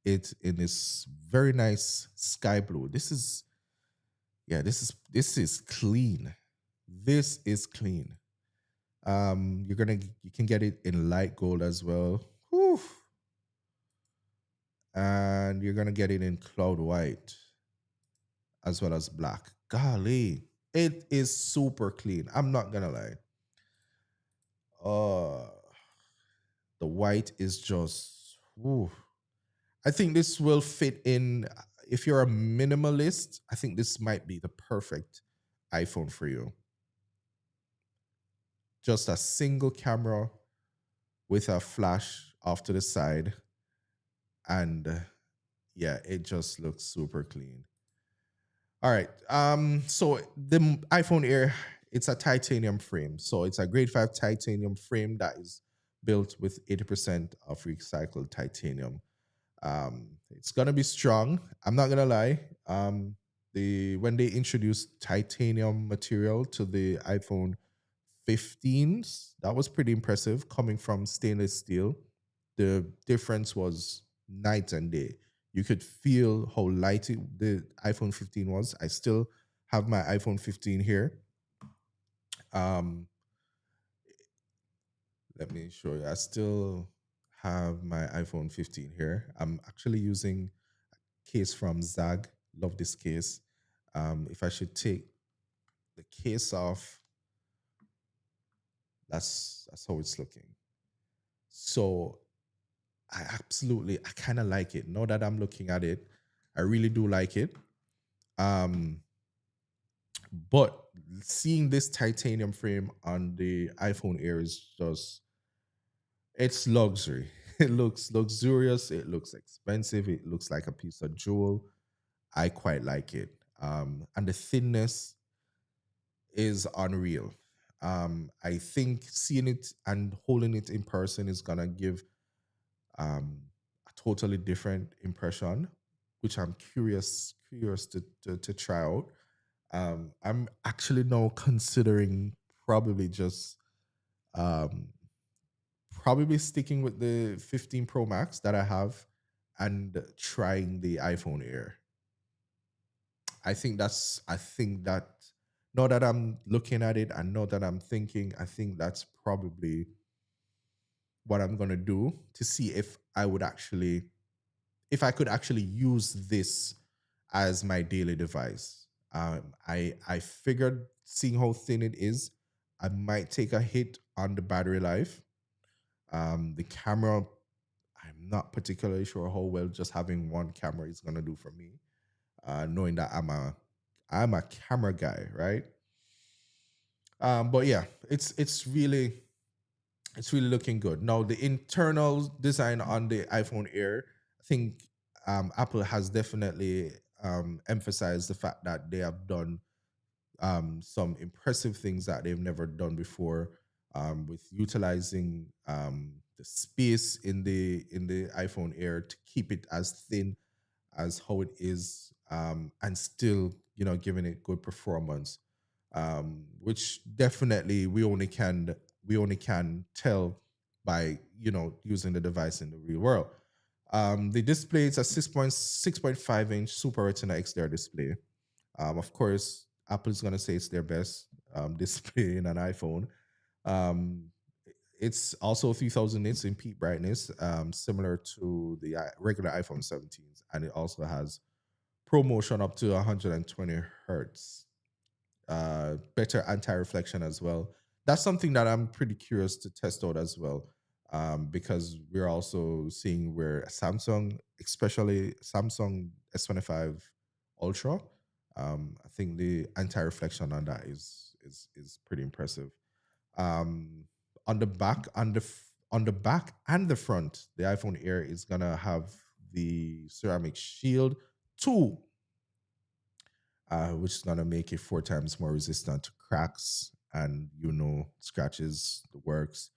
it in this very nice sky blue. This is clean. This is clean. You can get it in light gold as well. Whew. And you're gonna get it in cloud white as well as black. Golly, it is super clean. I'm not gonna lie. Uh the white is just whew. I think this will fit in if you're a minimalist. I think this might be the perfect iPhone for you. Just a single camera with a flash off to the side, and yeah, it just looks super clean. All right. So the iPhone Air, it's a titanium frame. So it's a grade 5 titanium frame that is built with 80% of recycled titanium. It's gonna be strong. I'm not gonna lie. The when they introduced titanium material to the iPhone 15s, that was pretty impressive coming from stainless steel. The difference was night and day. You could feel how light the iPhone 15 was. I still have my iPhone 15 here. Um, Let me show you. I still have my iPhone 15 here. I'm actually using a case from Zag. Love this case. If I should take the case off, That's how it's looking. So I kind of like it. Now that I'm looking at it, I really do like it. Um, but seeing this titanium frame on the iPhone Air is just it's luxury. It looks luxurious. It looks expensive. It looks like a piece of jewel. I quite like it. And the thinness is unreal. I think seeing it and holding it in person is gonna give um, a totally different impression, which I'm curious to try out. I'm actually now considering probably just um, probably sticking with the 15 Pro Max that I have and trying the iPhone Air. I think that now that I'm looking at it and now that I'm thinking, I think that's probably what I'm gonna do to see if I could actually use this as my daily device. I figured seeing how thin it is, I might take a hit on the battery life. The camera, I'm not particularly sure how well just having one camera is gonna do for me. Knowing that I'm a camera guy, right? But yeah, it's really looking good. Now the internal design on the iPhone Air, I think Apple has definitely emphasized the fact that they have done some impressive things that they've never done before, with utilizing the space in the iPhone Air to keep it as thin as how it is, and still giving it good performance, which definitely we only can tell by using the device in the real world. The display is a 6.5 inch Super Retina XDR display. Of course, Apple's gonna say it's their best display in an iPhone. Um, it's also 3000 nits in peak brightness, similar to the regular iPhone 17s, and it also has ProMotion up to 120 hertz. Better anti-reflection as well. That's something that I'm pretty curious to test out as well, because we're also seeing where Samsung, especially Samsung S25 Ultra, I think the anti-reflection on that is pretty impressive. Um, on the back, on the back and the front, the iPhone Air is gonna have the ceramic shield 2, which is gonna make it 4 times more resistant to cracks and scratches. The works.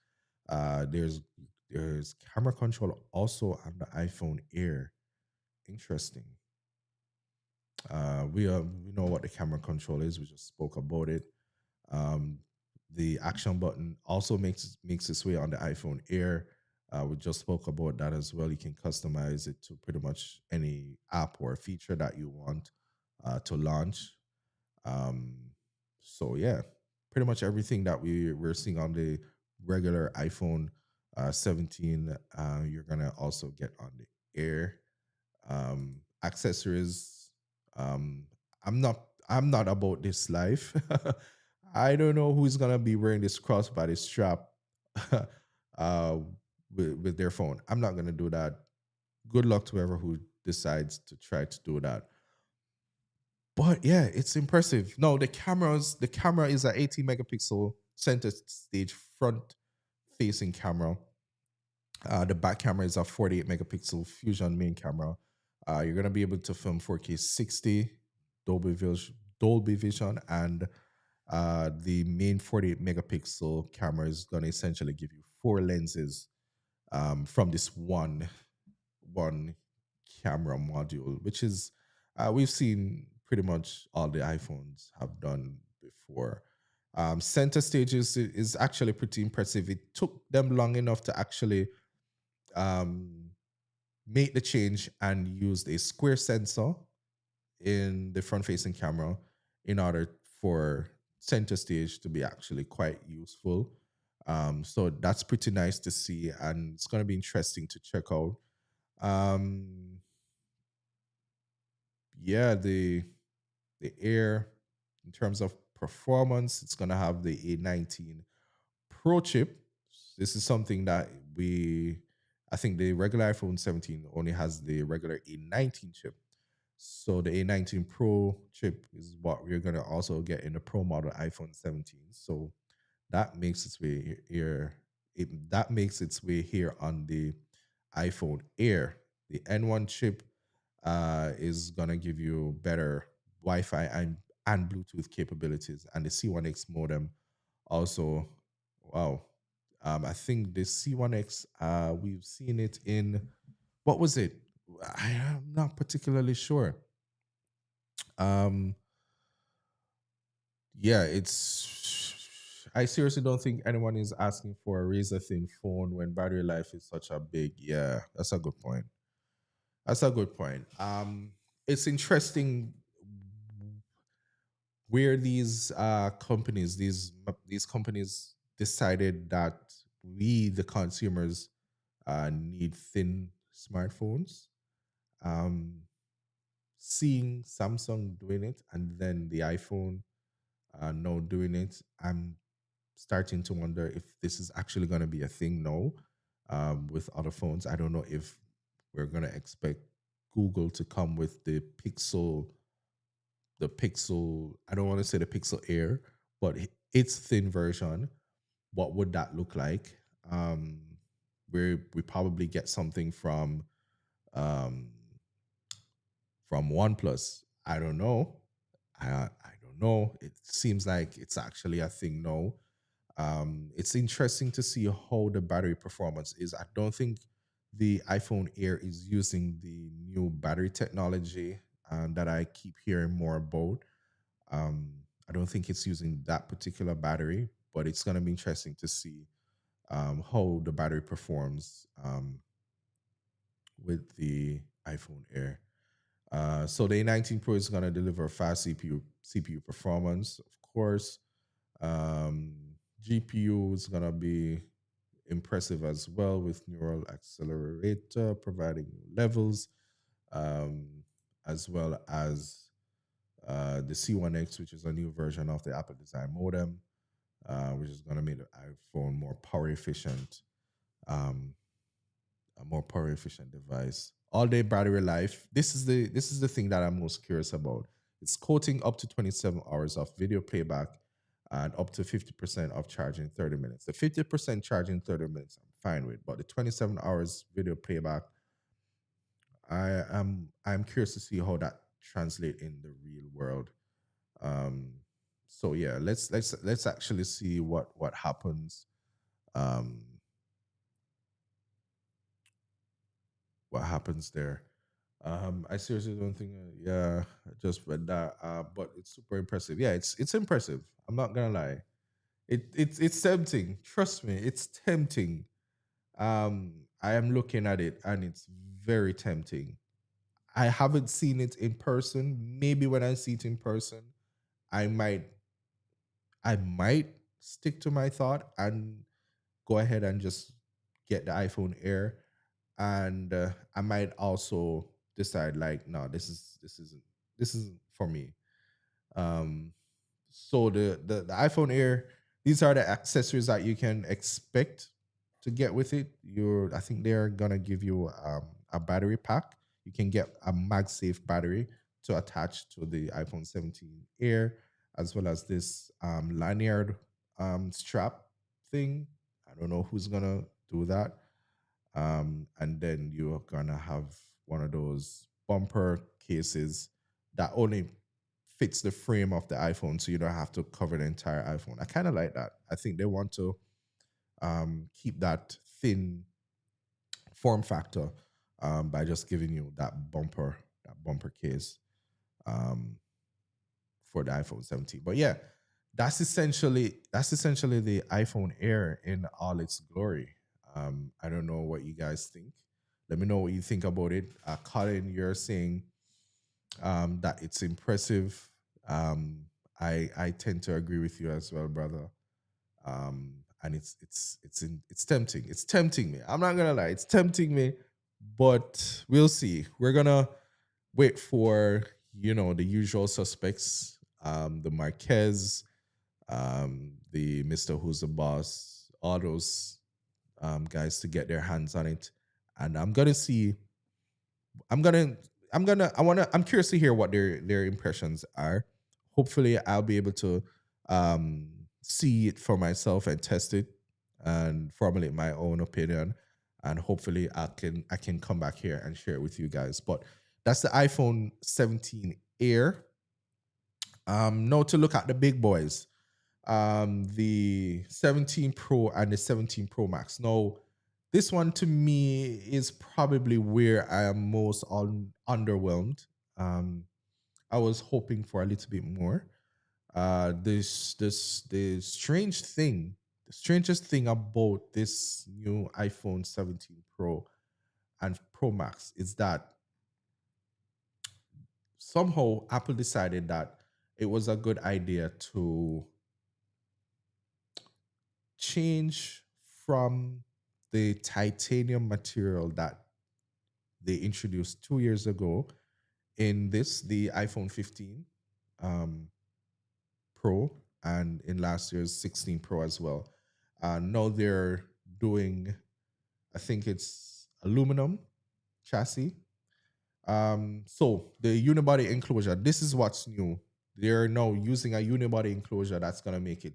There's camera control also on the iPhone Air. Interesting. We know what the camera control is. We just spoke about it. Um, the action button also makes its way on the iPhone Air. We just spoke about that as well. You can customize it to pretty much any app or feature that you want to launch. Um, so yeah, pretty much everything that we're seeing on the regular iPhone 17, you're gonna also get on the Air. Accessories. Um, I'm not about this life. I don't know who's gonna be wearing this crossbody strap uh, with their phone. I'm not gonna do that. Good luck to whoever who decides to try to do that. But yeah, it's impressive. No, the camera is an 18 megapixel center stage front facing camera. The back camera is a 48 megapixel fusion main camera. You're gonna be able to film 4K 60 Dolby Vision, and the main 48 megapixel camera is gonna essentially give you four lenses from this one camera module, which is we've seen pretty much all the iPhones have done before. Center stage is actually pretty impressive. It took them long enough to actually um, make the change and used a square sensor in the front facing camera in order for center stage to be actually quite useful. So that's pretty nice to see, and it's going to be interesting to check out. Um, yeah, the Air, in terms of performance, it's going to have the A19 Pro chip. This is something that I think the regular iPhone 17 only has the regular A19 chip. So the A19 Pro chip is what we're gonna also get in the Pro model iPhone 17. So that makes its way here. That makes its way here on the iPhone Air. The N1 chip is gonna give you better Wi-Fi and Bluetooth capabilities, and the C1X modem also. Wow, I think the C1X we've seen it in what was it? I am not particularly sure. Um, yeah, it's. I seriously don't think anyone is asking for a razor thin phone when battery life is such a big. Yeah, that's a good point. That's a good point. It's interesting where these companies, these companies decided that we, the consumers, need thin smartphones. Um, Seeing Samsung doing it and then the iPhone now doing it, I'm starting to wonder if this is actually going to be a thing now with other phones. I don't know if we're going to expect Google to come with I don't want to say the Pixel Air, but its thin version. What would that look like? Um, we probably get something um, from OnePlus. I don't know. I don't know. It seems like it's actually a thing now. It's interesting to see how the battery performance is. I don't think the iPhone Air is using the new battery technology that I keep hearing more about. Um, I don't think it's using that particular battery, but it's going to be interesting to see how the battery performs with the iPhone Air. So the A19 Pro is going to deliver fast CPU performance, of course. Um, GPU is going to be impressive as well with neural accelerator providing new levels, um, as well as the C1X, which is a new version of the Apple Design modem, which is going to make the iPhone more power efficient. Um, a more power efficient device. All day battery life. This is the thing that I'm most curious about. It's quoting up to 27 hours of video playback and up to 50% of charging 30 minutes. The 50% charging 30 minutes I'm fine with, but the 27 hours video playback, I'm curious to see how that translate in the real world. Um so yeah, let's actually see what happens. Um what happens there. I seriously don't think. Yeah, I just read that. But it's super impressive. Yeah, it's impressive. I'm not gonna lie. It's tempting. Trust me, it's tempting. I am looking at it and it's very tempting. I haven't seen it in person. Maybe when I see it in person, I might I might stick to my thought and go ahead and just get the iPhone Air, and I might also decide like, no, this isn't for me. Um, so the iPhone Air, these are the accessories that you can expect to get with it. I think they're gonna give you a battery pack. You can get a MagSafe battery to attach to the iPhone 17 Air, as well as this lanyard strap thing. I don't know who's gonna do that. And then you're gonna have one of those bumper cases that only fits the frame of the iPhone, so you don't have to cover the entire iPhone. I kind of like that. I think they want to keep that thin form factor by just giving you that bumper case um, for the iPhone 17. But yeah, that's essentially the iPhone Air in all its glory. I don't know what you guys think. Let me know what you think about it. Colin, you're saying that it's impressive. Um, I tend to agree with you as well, brother. And it's tempting. It's tempting me. I'm not gonna lie, it's tempting me, but we'll see. We're gonna wait for the usual suspects, the Marquez, the Mr. Who's the Boss all those guys to get their hands on it, and I'm gonna see. I'm gonna. I'm gonna. I wanna. I'm curious to hear what their impressions are. Hopefully, I'll be able to see it for myself and test it and formulate my own opinion. And hopefully, I can come back here and share it with you guys. But that's the iPhone 17 Air. Now to look at the big boys, the 17 Pro and the 17 Pro Max. Now, this one to me is probably where I am most underwhelmed. Um, I was hoping for a little bit more. The the strangest thing about this new iPhone 17 Pro and Pro Max is that somehow Apple decided that it was a good idea to change from the titanium material that they introduced 2 years ago in the iPhone 15 um, Pro and in last year's 16 Pro as well. Now they're doing, I think it's aluminum chassis. So the unibody enclosure, this is what's new. They're now using a unibody enclosure that's gonna make it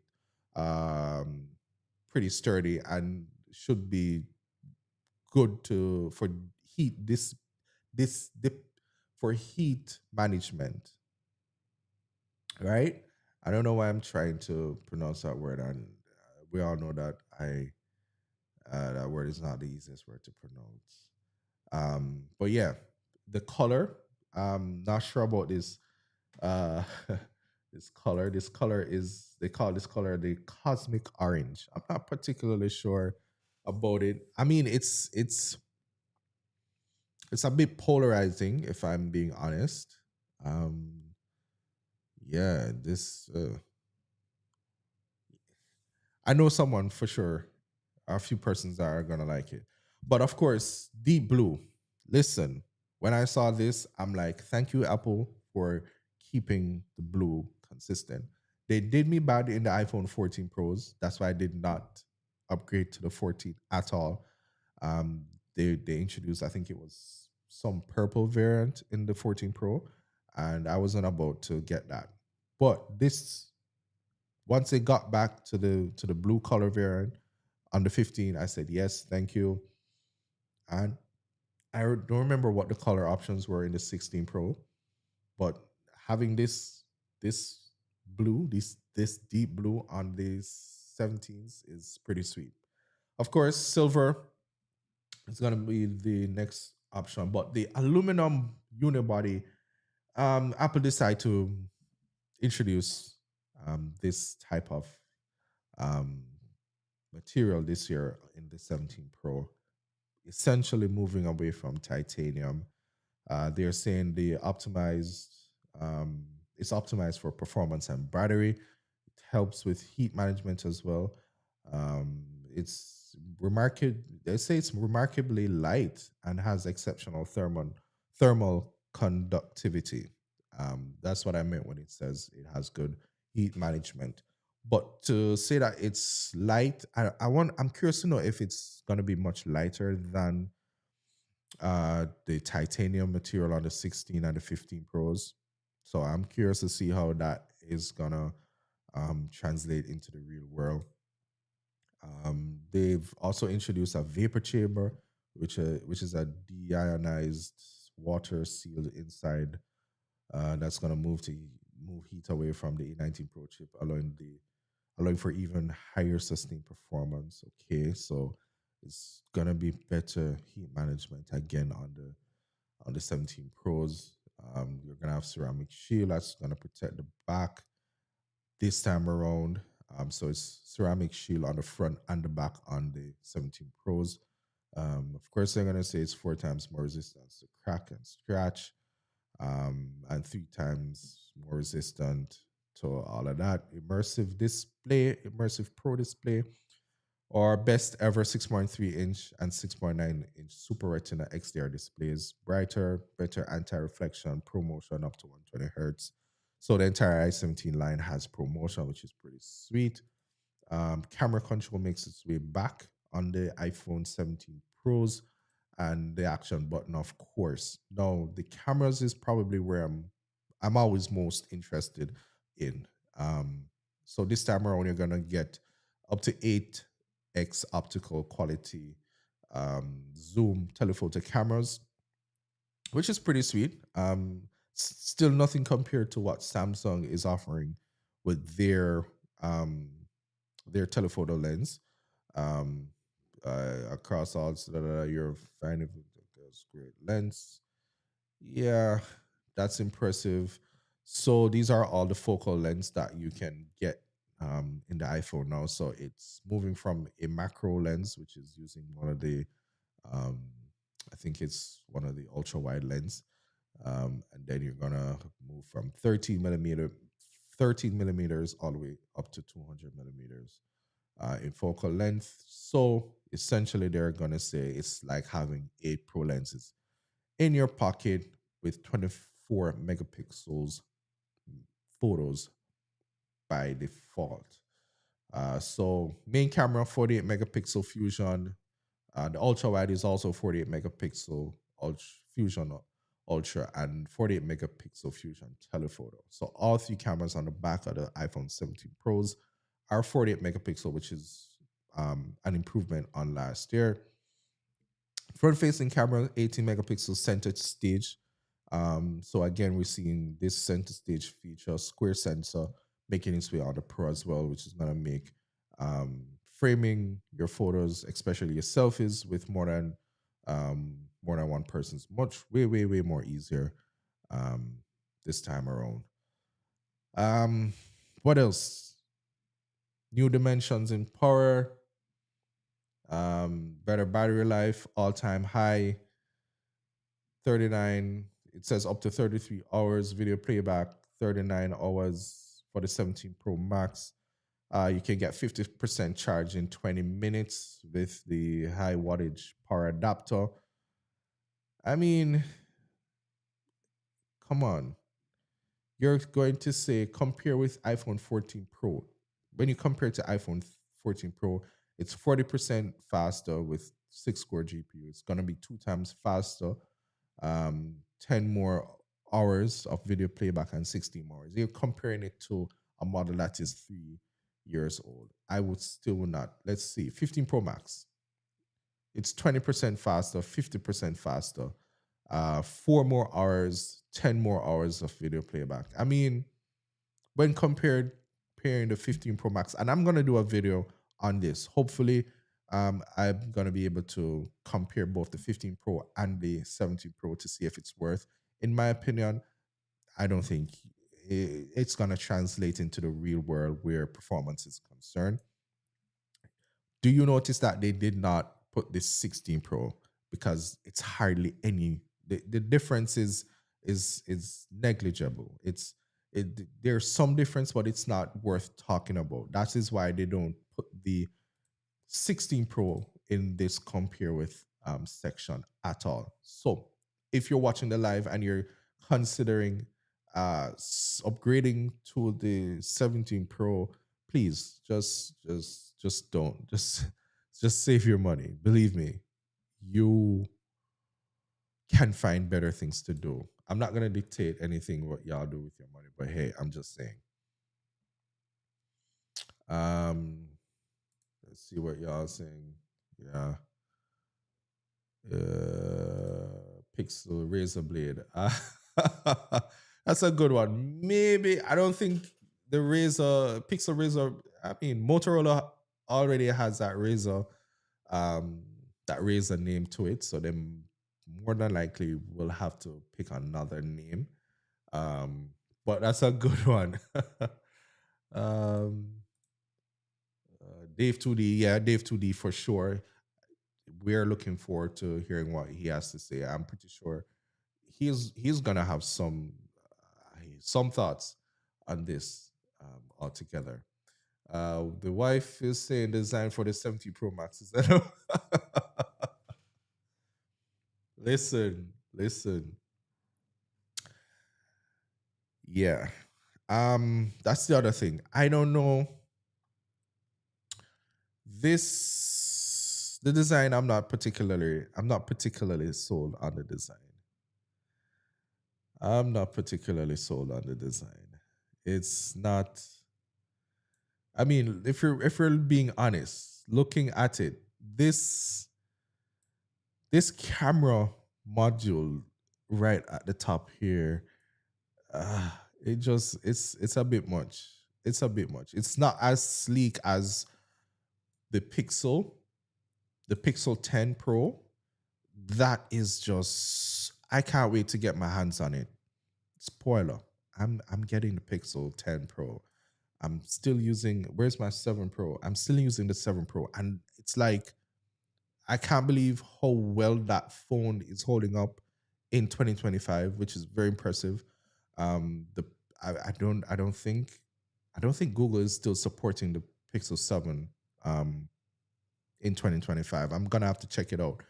um, pretty sturdy and should be good to for heat this dip for heat management, right? I don't know why I'm trying to pronounce that word, and we all know that I that word is not the easiest word to pronounce. But yeah, the color. Not sure about this. Uh, this color. This color is they call this color the cosmic orange. I'm not particularly sure about it. I mean, it's a bit polarizing if I'm being honest. Um, yeah, this I know someone for sure. A few persons that are gonna like it, but of course, deep blue. Listen, when I saw this, I'm like, thank you, Apple, for keeping the blue consistent. They did me bad in the iPhone 14 Pros. That's why I did not upgrade to the 14 at all. Um, they introduced, I think it was some purple variant in the 14 Pro, and I wasn't about to get that. But this once they got back to the blue color variant on the 15, I said yes, thank you. And don't remember what the color options were in the 16 Pro, but having this blue, this deep blue on these 17s is pretty sweet. Of course, silver is gonna be the next option, but the aluminum unibody, Apple decided to introduce this type of um, material this year in the 17 Pro, essentially moving away from titanium. They're saying um, it's optimized for performance and battery. It helps with heat management as well. Um, it's remarkable. They say it's remarkably light and has exceptional thermal conductivity. That's what I meant when it says it has good heat management. But to say that it's light, I'm curious to know if it's gonna be much lighter than the titanium material on the 16 and the 15 Pros. So I'm curious to see how that is gonna translate into the real world. They've also introduced a vapor chamber, which is a deionized water sealed inside that's gonna move heat away from the A19 Pro chip, allowing for even higher sustained performance. Okay, so it's gonna be better heat management again on the 17 Pros. You're gonna have ceramic shield that's gonna protect the back this time around. So it's ceramic shield on the front and the back on the 17 Pros. Of course, they're gonna say it's 4 times more resistant to crack and scratch, and 3 times more resistant to all of that. Immersive Pro display, or best ever 6.3-inch and 6.9-inch Super Retina XDR displays, brighter, better anti-reflection, ProMotion up to 120 hertz. So the entire i17 line has ProMotion, which is pretty sweet. Camera control makes its way back on the iPhone 17 Pros, and the action button, of course. Now, the cameras is probably where I'm always most interested in. Um, so this time around, you're gonna get up to 8x optical quality zoom telephoto cameras, which is pretty sweet. Still nothing compared to what Samsung is offering with um, their telephoto lens. Um, Across all, so that you're finding those great lens. Yeah, that's impressive. So these are all the focal lens that you can get in the iPhone now. So it's moving from a macro lens, which is using one of the um, I think it's one of the ultra wide lens. And then you're gonna move from 13 millimeters all the way up to 200 millimeters in focal length. So essentially, they're gonna say it's like having 8 pro lenses in your pocket with 24 megapixels photos by default. So main camera 48 megapixel fusion. The ultra wide is also 48 megapixel ultra fusion ultra and 48 megapixel fusion telephoto. So all three cameras on the back of the iPhone 17 Pros are 48 megapixel, which is an improvement on last year. Front facing camera, 18 megapixel center stage. So again, we're seeing this center stage feature, square sensor, making its way on the Pro as well, which is gonna make framing your photos, especially your selfies, with more than one person's much way more easier um, this time around. Um, what else? New dimensions in power, better battery life, all time high, 39. It says up to 33 hours video playback, 39 hours for the 17 Pro Max. You can get 50% charge in 20 minutes with the high wattage power adapter. I mean, come on. You're going to say compare with iPhone 14 Pro. When you compare to iPhone 14 Pro, it's 40% faster with 6 core GPU. It's going to be 2 times faster, 10 more hours of video playback and 16 more hours. You're comparing it to a model that is 3 years old. I would still not. Let's see, 15 Pro Max. It's 20% faster, 50% faster, 4 more hours, 10 more hours of video playback. I mean, when comparing the 15 Pro Max, and I'm gonna do a video on this. Hopefully, I'm gonna be able to compare both the 15 Pro and the 17 Pro to see if it's worth. In my opinion, I don't think it's gonna translate into the real world where performance is concerned. Do you notice that they did not put this 16 Pro because it's hardly any the difference is negligible. There's some difference, but it's not worth talking about. That is why they don't put the 16 Pro in this compare with section at all. So if you're watching the live and you're considering upgrading to the 17 Pro, please just don't. Just save your money. Believe me, you can find better things to do. I'm not gonna dictate anything what y'all do with your money, but hey, I'm just saying. Um, let's see what y'all saying. Yeah. Pixel razor blade. That's a good one. Maybe I don't think the razor Pixel razor. I mean, Motorola already has um, that razor name to it, so then more than likely we'll have to pick another name. Um, but that's a good one. um, Dave 2D, yeah, Dave 2D for sure. We're looking forward to hearing what he has to say. I'm pretty sure he's gonna have some thoughts on this altogether. The wife is saying design for the 70 Pro Max. Is that listen. Yeah. That's the other thing. I don't know the design, I'm not particularly sold on the design. I'm not particularly sold on the design. It's not. I mean, if we're being honest, looking at it, this camera module right at the top here, it's a bit much. It's a bit much. It's not as sleek as the Pixel, the Pixel 10 Pro. That is just, I can't wait to get my hands on it. Spoiler, I'm getting the Pixel 10 Pro. I'm still using, where's my 7 Pro? I'm still using the 7 Pro. And it's like, I can't believe how well that phone is holding up in 2025, which is very impressive. The I don't think Google is still supporting the Pixel 7 um in 2025. I'm gonna have to check it out.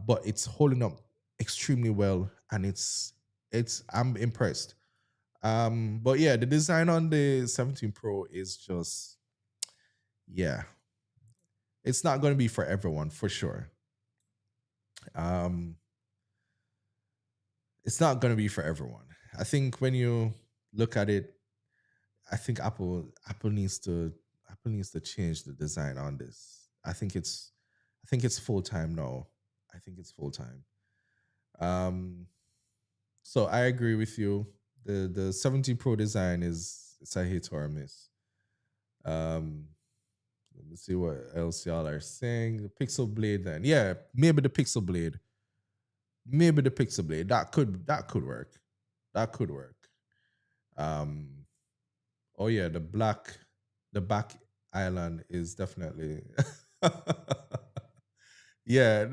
But it's holding up extremely well, and it's I'm impressed. But yeah, the design on the 17 Pro is just, yeah, it's not gonna be for everyone for sure. Um, it's not gonna be for everyone. I think when you look at it, I think Apple needs to change the design on this. I think it's full time now. I think it's full time. Um, so I agree with you. The 17 Pro design is, it's a hit or a miss. Um, let me see what else y'all are saying. The Pixel Blade then. Yeah, maybe the Pixel Blade. Maybe the Pixel Blade. That could work. That could work. Um oh yeah, the back island is definitely yeah.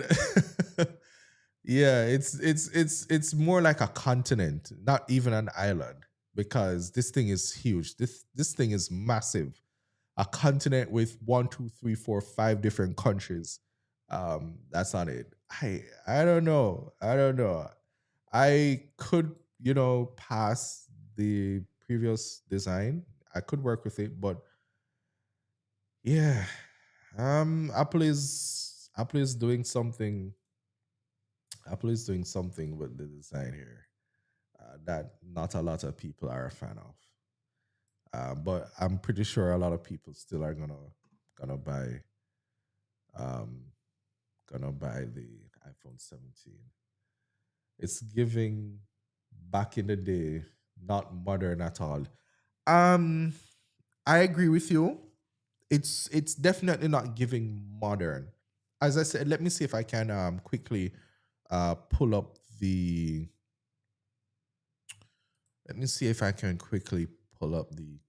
Yeah, it's more like a continent, not even an island, because this thing is huge. This thing is massive. A continent with one, two, three, four, five different countries. That's not it. I don't know. I don't know. I could, pass the previous design. I could work with it, but yeah. Apple is doing something. Apple is doing something with the design here that not a lot of people are a fan of. But I'm pretty sure a lot of people still are gonna buy um gonna buy the iPhone 17. It's giving back in the day, not modern at all. Um, I agree with you. It's definitely not giving modern. As I said, let me see if I can quickly pull up the. Let me see if I can quickly pull up the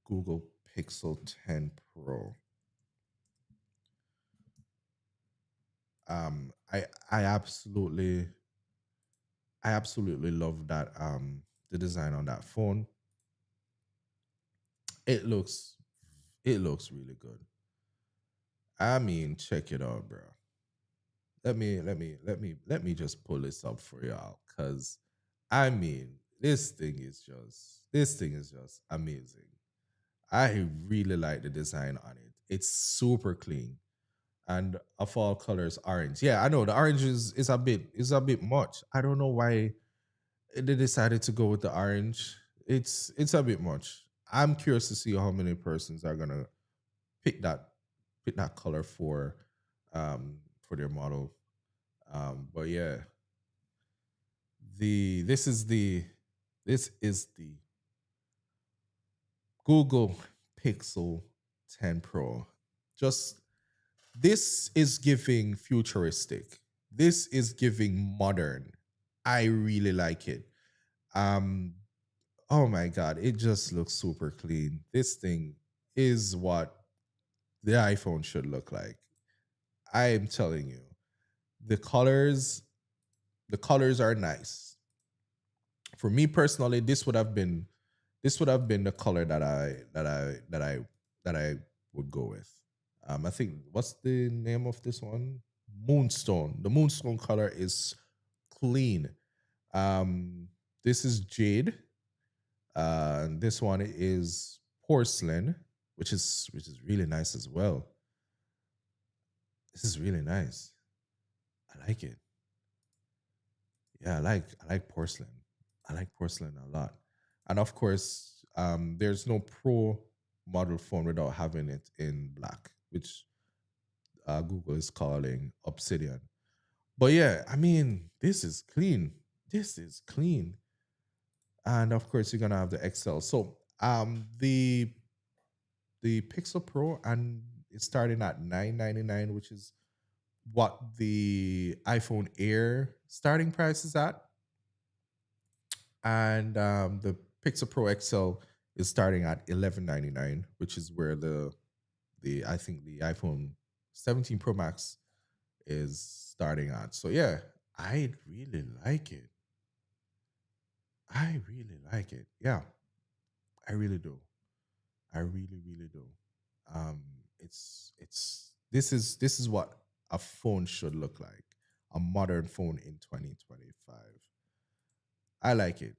Google Pixel 10 Pro. Um, I I absolutely I absolutely love that the design on that phone. It looks it looks really good. I mean, check it out, bro. Let me just pull this up for y'all, cuz I mean, this thing is just amazing. I really like the design on it. It's super clean. And of all colors, orange. Yeah, I know the orange is a bit much. I don't know why they decided to go with the orange. It's a bit much. I'm curious to see how many persons are gonna pick that pick that color for their model. But yeah, the this is the this is the Google Pixel 10 Pro. Just this is giving futuristic. This is giving modern. I really like it. Um, oh my god, it just looks super clean. This thing is what the iPhone should look like. I am telling you. The colors, the colors are nice. For me personally, this would have been the color that I would go with. I think, what's the name of this one? Moonstone. The moonstone color is clean. Um, this is jade. This one is porcelain, which is really nice as well. This is really nice. I like it. Yeah, I like porcelain. I like porcelain a lot. And of course, there's no pro model phone without having it in black, which Google is calling obsidian. But yeah, I mean, this is clean. This is clean. And of course, you're gonna have the XL. So the Pixel Pro and it's starting at 999, which is what the iPhone Air starting price is at. And the Pixel Pro XL is starting at 1199, which is where the I think the iPhone 17 Pro Max is starting at. So yeah, I really like it. I really like it. Yeah, I really do. I really really do. Um, it's this is what a phone should look like. A modern phone in 2025. I like it.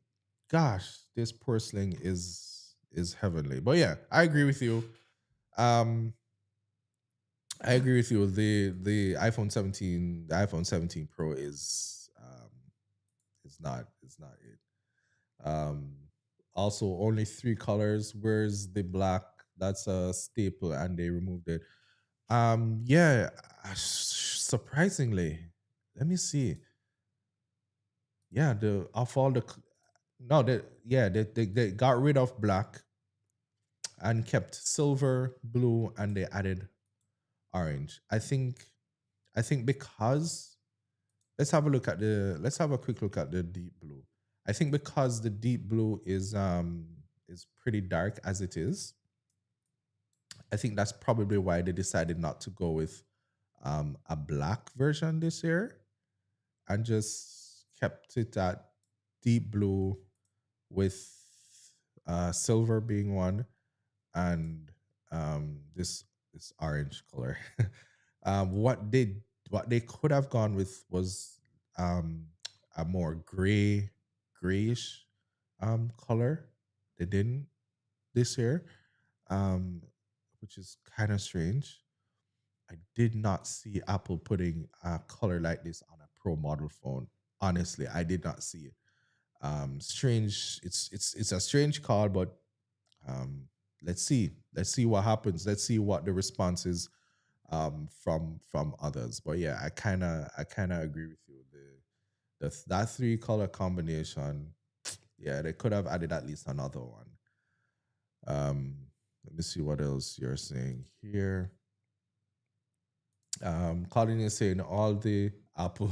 Gosh, this porcelain is heavenly. But yeah, I agree with you. Um, I agree with you. The iPhone 17 Pro is not it. Um, also only three colors. Where's the black? That's a staple, and they removed it. Yeah, surprisingly, let me see. Yeah, the of all the no, they got rid of black and kept silver, blue, and they added orange. I think because let's have a quick look at the deep blue. I think because the deep blue is pretty dark as it is. I think that's probably why they decided not to go with a black version this year and just kept it at deep blue with silver being one and this orange color. um, what they what they could have gone with was um, a more grayish color. They didn't this year, um, which is kind of strange. I did not see Apple putting a color like this on a pro model phone. Honestly, I did not see it. Strange. It's a strange call, but um, let's see what happens. Let's see what the response is from others. But yeah, I kind of agree with you. That three color combination, yeah, they could have added at least another one. Um, Let me see what else you're saying here. Colin is saying all the Apple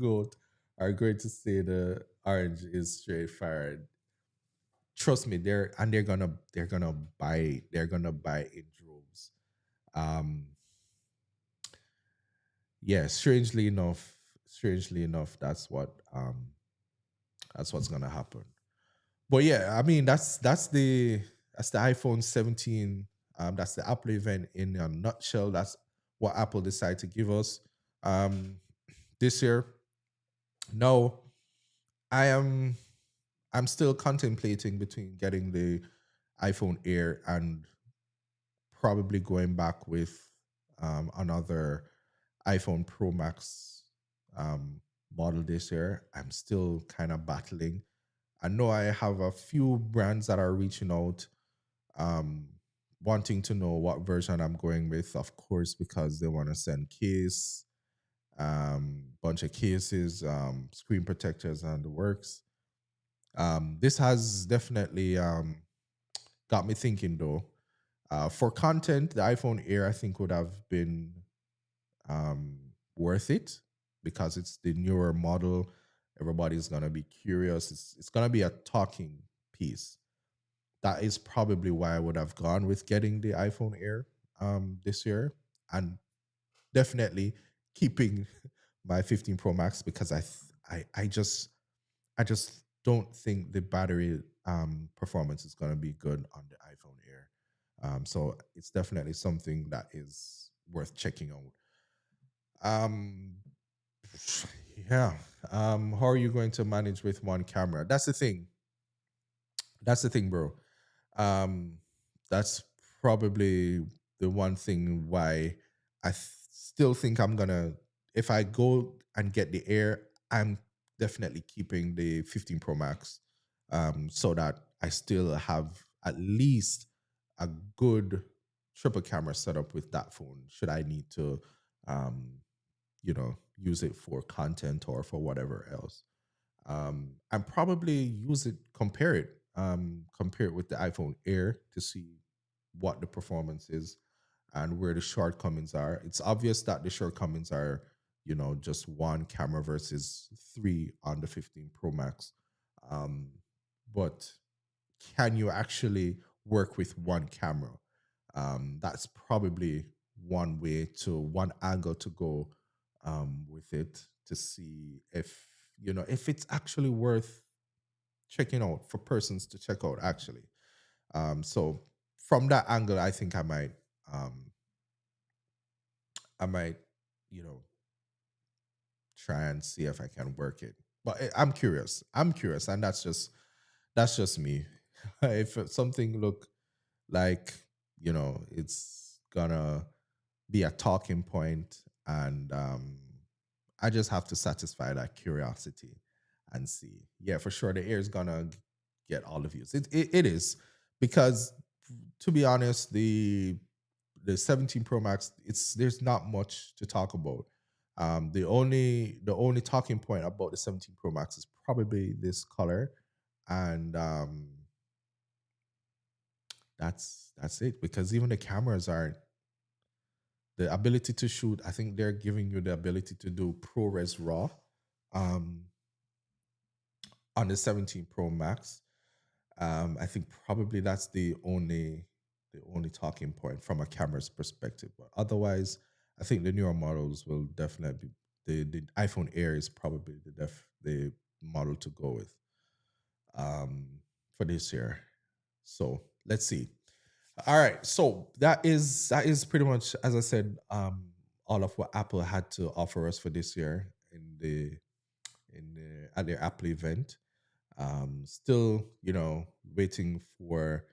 goat are going to say the orange is straight fired. Trust me, they're gonna buy in droves. Um, yeah, strangely enough, that's what's gonna happen. But yeah, I mean that's the iPhone 17. That's the Apple event in a nutshell. That's what Apple decided to give us um this year. No, I am I'm still contemplating between getting the iPhone Air and probably going back with another iPhone Pro Max um, model this year. I'm still kind of battling. I know I have a few brands that are reaching out, um, wanting to know what version I'm going with, of course, because they want to send bunch of cases, screen protectors, and the works. This has definitely got me thinking though. For content, the iPhone Air I think would have been um, worth it because it's the newer model. Everybody's gonna be curious. It's gonna be a talking piece. That is probably why I would have gone with getting the iPhone Air this year, and definitely keeping my 15 Pro Max because I just don't think the battery performance is gonna be good on the iPhone Air. So it's definitely something that is worth checking out. Um, yeah. How are you going to manage with one camera? That's the thing. That's the thing, bro. Um, that's probably the one thing why I still think I'm gonna, if I go and get the Air, I'm definitely keeping the 15 Pro Max, so that I still have at least a good triple camera setup with that phone. Should I need to, um, use it for content or for whatever else, and probably use it, compare it with the iPhone Air to see what the performance is and where the shortcomings are. It's obvious that the shortcomings are, just one camera versus three on the 15 Pro Max. Um, but can you actually work with one camera? That's probably one angle to go, with it, to see if, if it's actually worth checking out for persons to check out actually. So from that angle, I think um, I might, you know, try and see if I can work it. But I'm curious. I'm curious, and that's just me. If something look like, it's gonna be a talking point, and I just have to satisfy that curiosity and see. Yeah, for sure, the Air is gonna get all the views. It is, because, to be honest, the 17 Pro Max, there's not much to talk about. The only talking point about the 17 Pro Max is probably this color, and that's it. Because even the cameras aren't, the ability to shoot. I think they're giving you the ability to do ProRes RAW, um, on the 17 Pro Max. I think probably that's the only talking point from a camera's perspective. But otherwise, I think the newer models will definitely be, the iPhone Air is probably the model to go with, um, for this year. So let's see. All right, so that is pretty much, as I said, all of what Apple had to offer us for this year in the at their Apple event. Still, waiting for,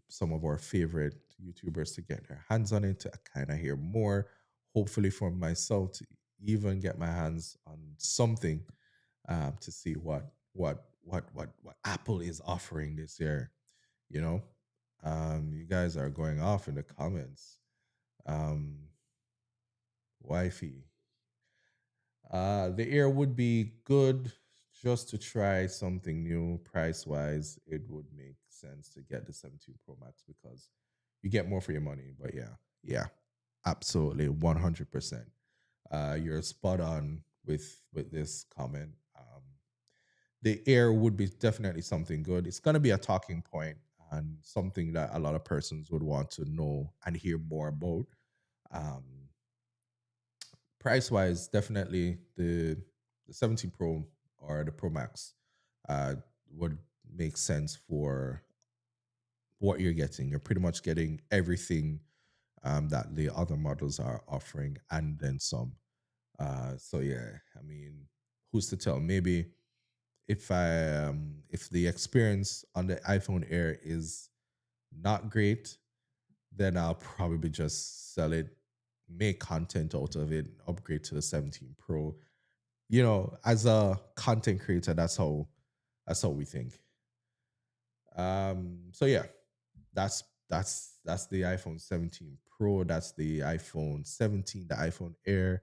some of our favorite YouTubers to get their hands on it, to kind of hear more. Hopefully, for myself to even get my hands on something, to see what Apple is offering this year. You know, you guys are going off in the comments. Um, Wifey, the Air would be good just to try something new. Price wise, it would make sense to get the 17 Pro Max because you get more for your money. But yeah, yeah, absolutely, 100%. You're spot on with this comment. The Air would be definitely something good. It's gonna be a talking point and something that a lot of persons would want to know and hear more about. Um, Price wise, definitely the 17 Pro or the Pro Max, uh, would make sense for what you're getting. You're pretty much getting everything, that the other models are offering, and then some. So yeah, I mean, who's to tell? Maybe if the experience on the iPhone Air is not great, then I'll probably just sell it, make content out of it, upgrade to the 17 Pro. As a content creator, that's how we think. So yeah, that's the iPhone 17 Pro, that's the iPhone 17, the iPhone Air,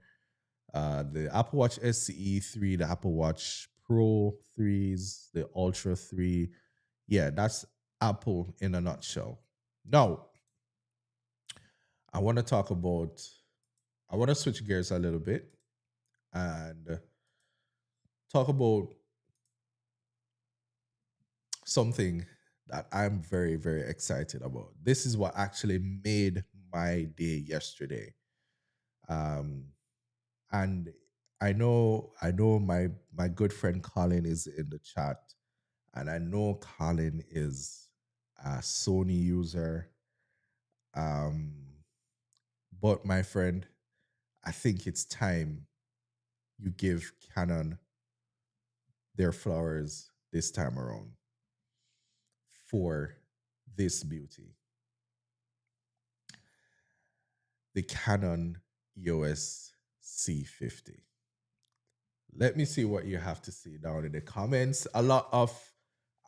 the Apple Watch SE 3, the Apple Watch Pro 3s, the Ultra 3. Yeah, that's Apple in a nutshell. Now, I want to talk about I want to switch gears a little bit and talk about something that I'm very, very excited about. This is what actually made my day yesterday. Um, and I know my good friend Colin is in the chat, and I know Colin is a Sony user. Um, but my friend, I think it's time you give Canon their flowers this time around for this beauty. The Canon EOS C50. Let me see what you have to say down in the comments. A lot of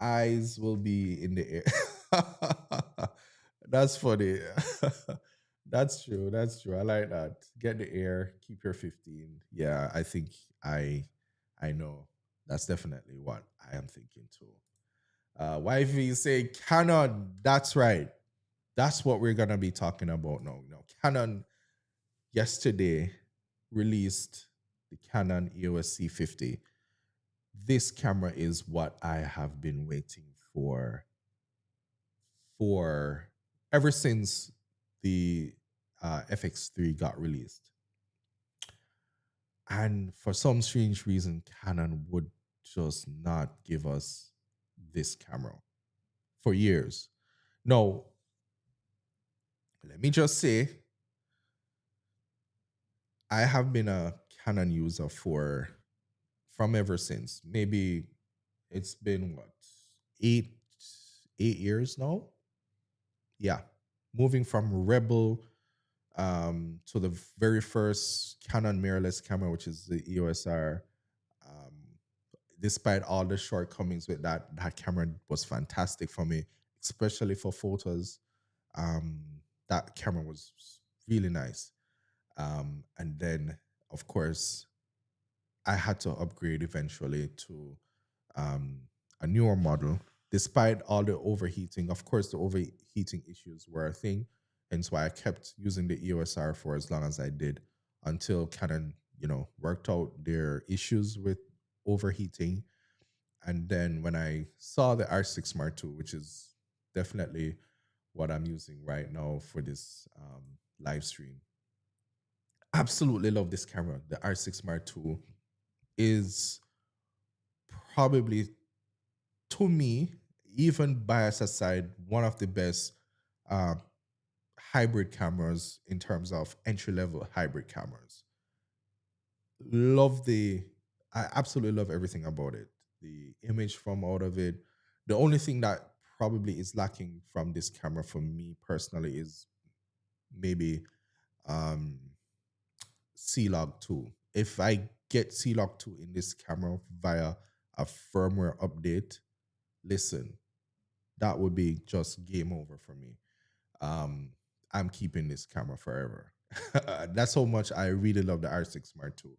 eyes will be in the air. That's funny. That's true. That's true. I like that. Get the air, keep your 15. Yeah, I think I know. That's definitely what I am thinking too. Wifey say Canon. That's right. That's what we're gonna be talking about now. Canon yesterday released the Canon EOS C50. This camera is what I have been waiting for ever since the FX3 got released. And for some strange reason, Canon would just not give us this camera for years. No, let me just say, I have been a Canon user from ever since. Maybe it's been what, eight 8 years now? Yeah. Moving from Rebel to the very first Canon mirrorless camera, which is the EOS R. Um, Despite all the shortcomings with that camera was fantastic for me, especially for photos. Um, that camera was really nice. And then, of course, I had to upgrade eventually to um, a newer model, despite all the overheating. Of course, the overheating issues were a thing, hence why I kept using the EOS R for as long as I did until Canon, worked out their issues with overheating. And then when I saw the R6 Mark II, which is definitely what I'm using right now for this live stream, absolutely love this camera. The R6 Mark II is probably, to me, even bias aside, one of the best uh, hybrid cameras in terms of entry level hybrid cameras. Love I absolutely love everything about it. The image from out of it. The only thing that probably is lacking from this camera for me personally is maybe um, C-Log 2. If I get C-Log 2 in this camera via a firmware update, listen, that would be just game over for me. Um, I'm keeping this camera forever. That's how much I really love the R6 Mark II.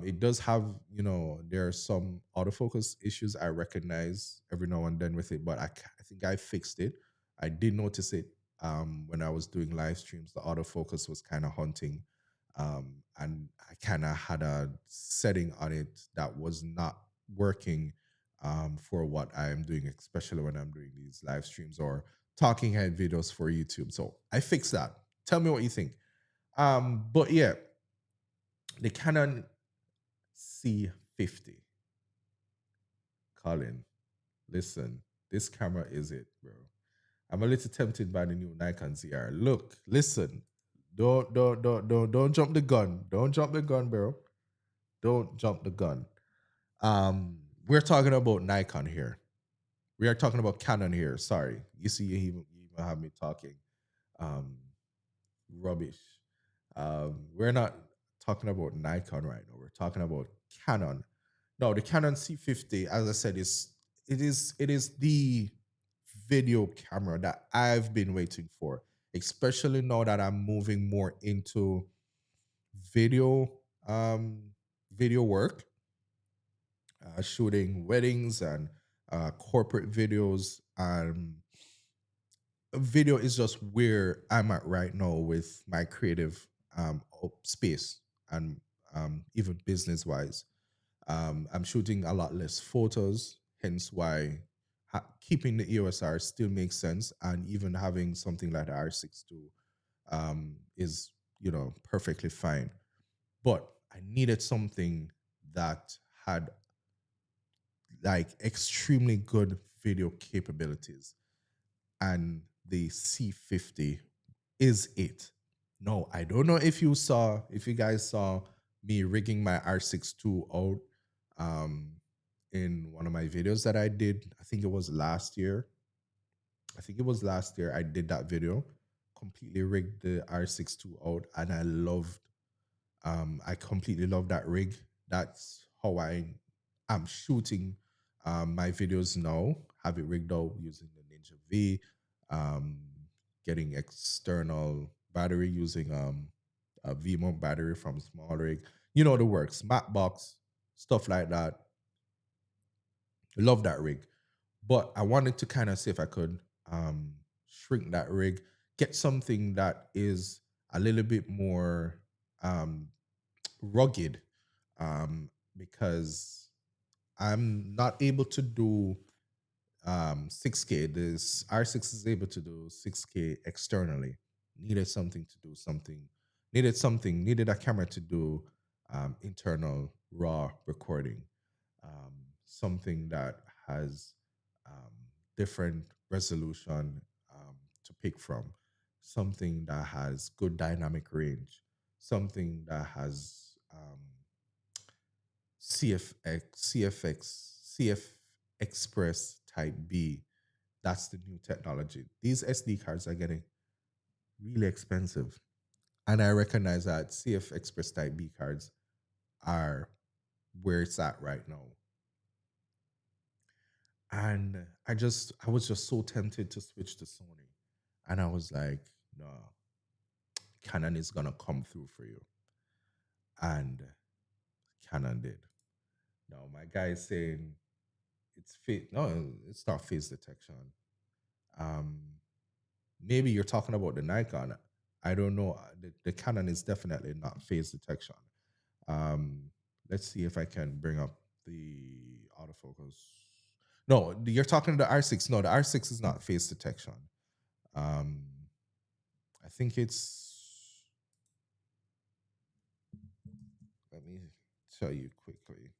It does have, there are some autofocus issues I recognize every now and then with it, but I think I fixed it. I did notice it when I was doing live streams. The autofocus was kind of haunting, and I kind of had a setting on it that was not working for what I am doing, especially when I'm doing these live streams or talking head videos for YouTube. So I fixed that. Tell me what you think. But yeah, the Canon C50. Colin, listen, this camera is it, bro. I'm a little tempted by the new Nikon ZR. Look, listen, don't jump the gun. Don't jump the gun, bro. Don't jump the gun. We're talking about Nikon here. We are talking about Canon here. Sorry, you see, you even have me talking rubbish. We're not talking about Nikon right now. We're talking about Canon. No, the Canon C50, as I said, it is the video camera that I've been waiting for, especially now that I'm moving more into video um video work, shooting weddings and corporate videos. Video is just where I'm at right now with my creative space and even business wise. I'm shooting a lot less photos, hence why keeping the EOS R still makes sense, and even having something like the R62 is perfectly fine. But I needed something that had like extremely good video capabilities, and the C50 is it. No, I don't know if you guys saw me rigging my R62 out um, in one of my videos that I did. I think it was last year. I did that video, completely rigged the R62 out, and I loved I completely love that rig. That's how I am shooting my videos now. Have it rigged out using the Ninja V, um, getting external battery using a V mount battery from Small Rig. You know the works, Mac box, stuff like that. Love that rig. But I wanted to kind of see if I could um, shrink that rig, get something that is a little bit more um, rugged, because I'm not able to do 6K. This R6 is able to do 6K externally. Needed something to do something. Needed a camera to do internal raw recording. Something that has um, different resolution to pick from. Something that has good dynamic range. Something that has CF Express Type B. That's the new technology. These SD cards are getting really expensive. And I recognize that CF Express Type B cards are where it's at right now. And I was just so tempted to switch to Sony. And I was like, no, Canon is gonna come through for you. And Canon did. Now my guy is saying it's fit. No, it's not face detection. Um, Maybe you're talking about the Nikon. I don't know. The Canon is definitely not phase detection. Um, let's see if I can bring up the autofocus. No, you're talking to the R6. No, the R6 is not phase detection. Um, I think it's. Let me tell you quickly.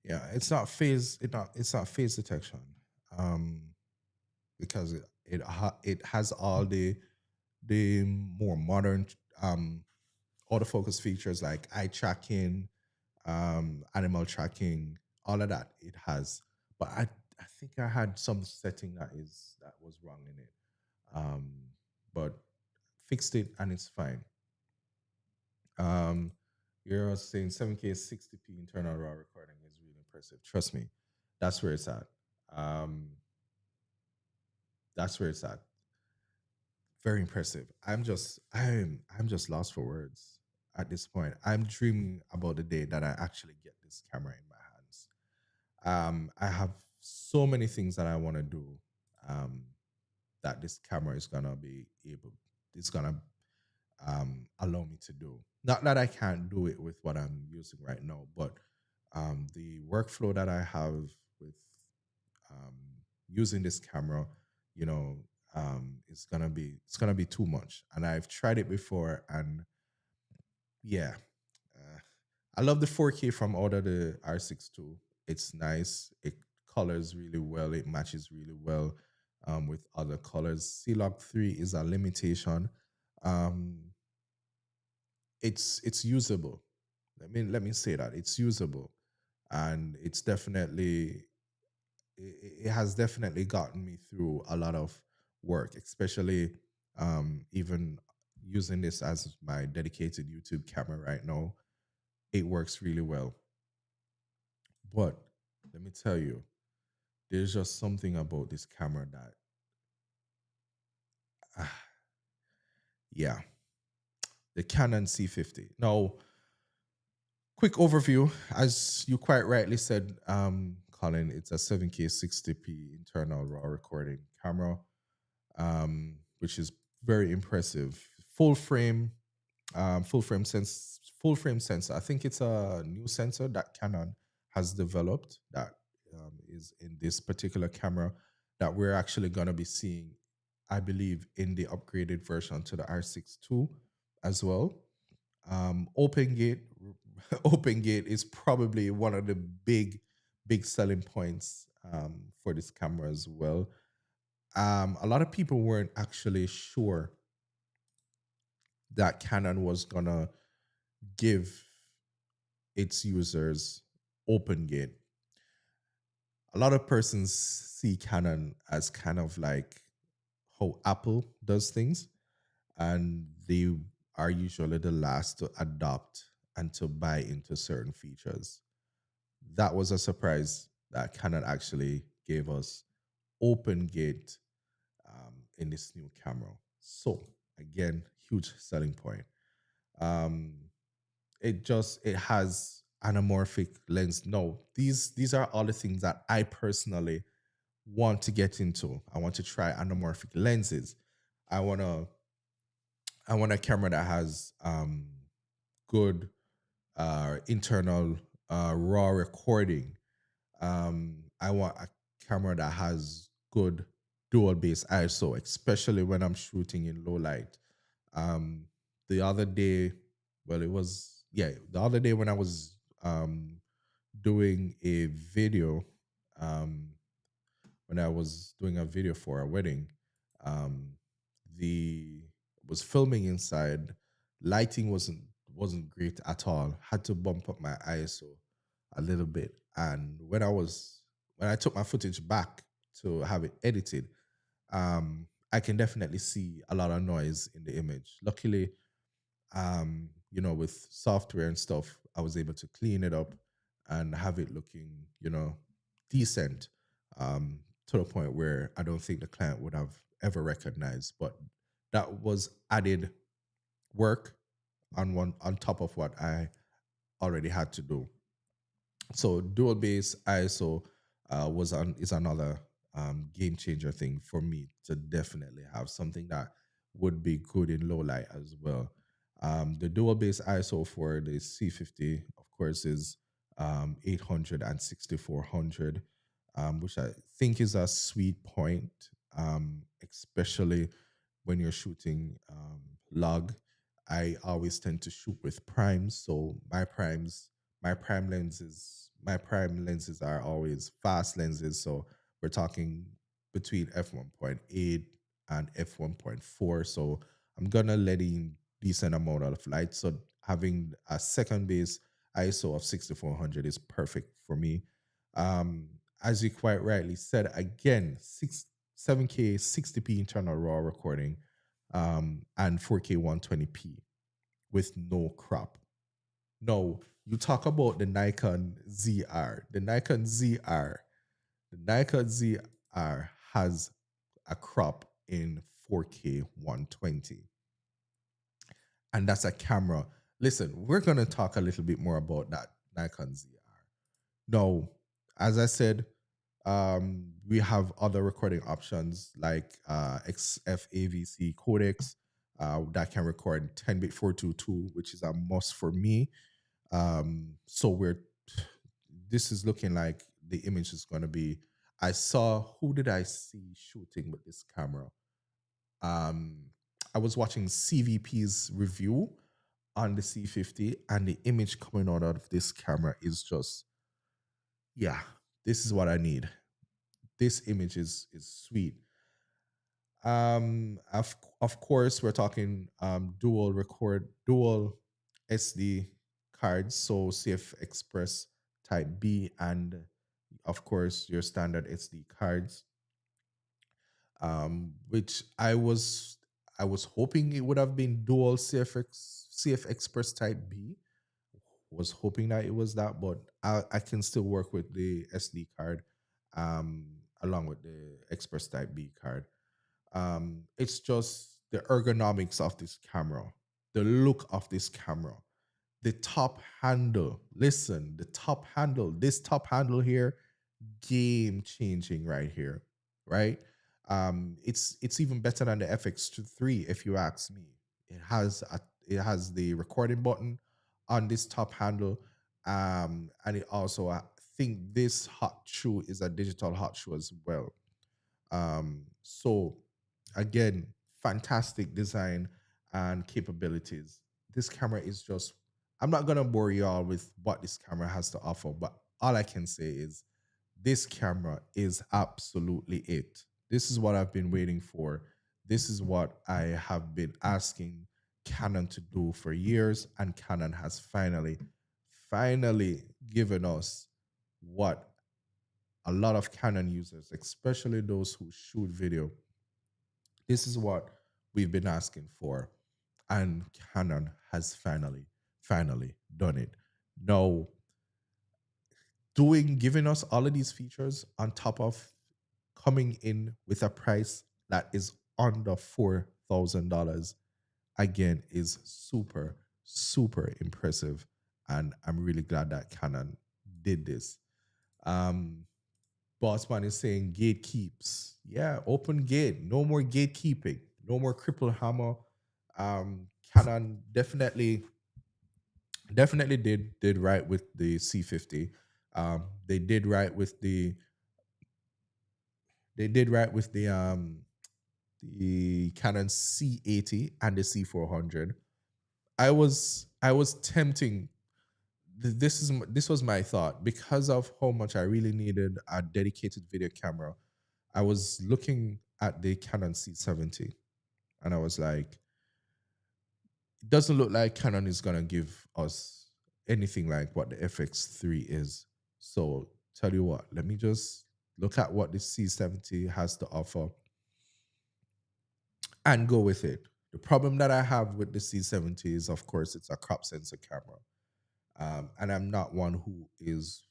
Yeah, it's not phase. It's not phase detection. Um, because it has all the more modern autofocus features like eye tracking, animal tracking, all of that it has. But I think I had some setting that was wrong in it. Um, but fixed it and it's fine. Um, you're saying 7K 60p internal raw recording is really impressive. Trust me, that's where it's at. Um, that's where it's at. Very impressive. I'm just lost for words at this point. I'm dreaming about the day that I actually get this camera in my hands. I have so many things that I want to do. Um, that this camera is gonna be able. It's gonna allow me to do. Not that I can't do it with what I'm using right now, but the workflow that I have with um, using this camera, you know, it's gonna be too much. And I've tried it before, and yeah, uh, I love the 4K from out of the R6 too. It's nice. It colors really well. It matches really well with other colors. C-Log 3 is a limitation. Um, it's usable. Let me say that it's usable, and it has definitely gotten me through a lot of work, especially even using this as my dedicated YouTube camera right now. It works really well. But let me tell you, there's just something about this camera that, ah, yeah, the Canon C50. Now, quick overview. As you quite rightly said, Colin, it's a 7K 60p internal raw recording camera, which is very impressive. Full frame sensor. I think it's a new sensor that Canon has developed that is in this particular camera that we're actually gonna be seeing, I believe, in the upgraded version to the R6 II. as well. Open gate, open gate is probably one of the big selling points for this camera as well. A lot of people weren't actually sure that Canon was gonna give its users open gate. A lot of persons see Canon as kind of like how Apple does things, and they are usually the last to adopt and to buy into certain features. That was a surprise that Canon actually gave us open gate in this new camera. So again, huge selling point. Um, it has anamorphic lens. No, these are all the things that I personally want to get into. I want to try anamorphic lenses. I wanna I want a camera that has good internal raw recording. I want a camera that has good dual base ISO, especially when I'm shooting in low light. Um, the other day, well, it was yeah, the other day when I was doing a video, um, when I was doing a video for a wedding, um, the was filming inside. Lighting wasn't great at all. Had to bump up my ISO a little bit. And when I took my footage back to have it edited, I can definitely see a lot of noise in the image. Luckily, with software and stuff, I was able to clean it up and have it looking, decent, to the point where I don't think the client would have ever recognized. But that was added work on top of what I already had to do. So dual base ISO is another game changer thing for me to definitely have something that would be good in low light as well. The dual base ISO for the C50, of course, is 800 and 6400, which I think is a sweet point, especially when you're shooting log. I always tend to shoot with primes, so my prime lenses are always fast lenses. So we're talking between f1.8 and f1.4. So I'm gonna let in decent amount of light. So having a second base ISO of 6400 is perfect for me. Um, as you quite rightly said, again, 7K 60p internal raw recording, and 4K 120p with no crop. No, you talk about the Nikon ZR. The Nikon ZR has a crop in 4K 120. And that's a camera. Listen, we're going to talk a little bit more about that Nikon ZR. No, as I said, we have other recording options like XFAVC codecs that can record 10-bit 422, which is a must for me. So this is looking like the image is going to be. I saw, who did I see shooting with this camera? Um, I was watching CVP's review on the C50, and the image coming out of this camera is just, yeah, this is what I need. This image is sweet. Of course, we're talking dual SD cards, so CF Express Type B, and of course your standard SD cards. Which I was hoping it would have been dual CF Express Type B. Was hoping that it was that, but I can still work with the SD card, um, along with the Express Type B card. It's just the ergonomics of this camera, the look of this camera, the top handle. Listen, this top handle here, game changing right here, right? It's even better than the FX3 if you ask me. It has the recording button on this top handle, and it also, I think this hot shoe is a digital hot shoe as well. So again, fantastic design and capabilities. This camera is just, I'm not gonna bore you all with what this camera has to offer, but all I can say is this camera is absolutely it. This is what I've been waiting for. This is what I have been asking Canon to do for years, and Canon has finally given us what a lot of Canon users, especially those who shoot video, this is what we've been asking for. And Canon has finally done it. Now, giving us all of these features on top of coming in with a price that is under $4,000 again is super impressive, and I'm really glad that Canon did this. um Bossman is saying gatekeeps. Yeah, open gate. No more gatekeeping. No more cripple hammer. Canon definitely did right with the C50. They did right with the Canon C80 and the C400. I was tempting. This was my thought because of how much I really needed a dedicated video camera. I was looking at the Canon C70 and I was like, it doesn't look like Canon is gonna give us anything like what the FX3 is. So tell you what, let me just look at what the C70 has to offer and go with it. The problem that I have with the C70 is, of course, it's a crop sensor camera. And I'm not one who is,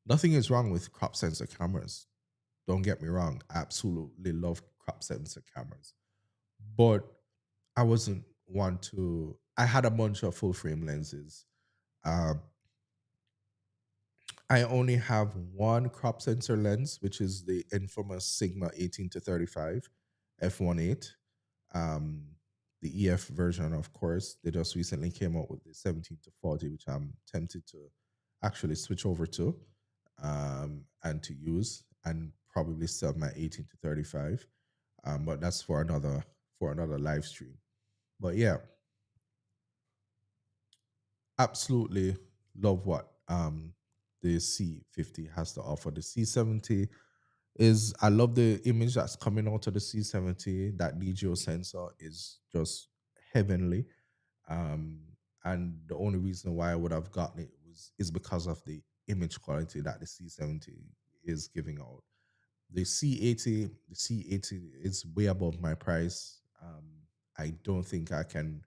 nothing is wrong with crop sensor cameras. Don't get me wrong. I absolutely love crop sensor cameras. But I wasn't one to, I had a bunch of full frame lenses. Um, I only have one crop sensor lens, which is the infamous Sigma 18 to 35 f1.8. Um, the EF version, of course, they just recently came out with the 17 to 40, which I'm tempted to actually switch over to and to use and probably sell my 18 to 35. But that's for another live stream. But yeah, absolutely love what the C50 has to offer. The C70 is, I love the image that's coming out of the C70. That DGO sensor is just heavenly. Um, and the only reason why I would have gotten it is because of the image quality that the C70 is giving out. The C80 is way above my price. I don't think I can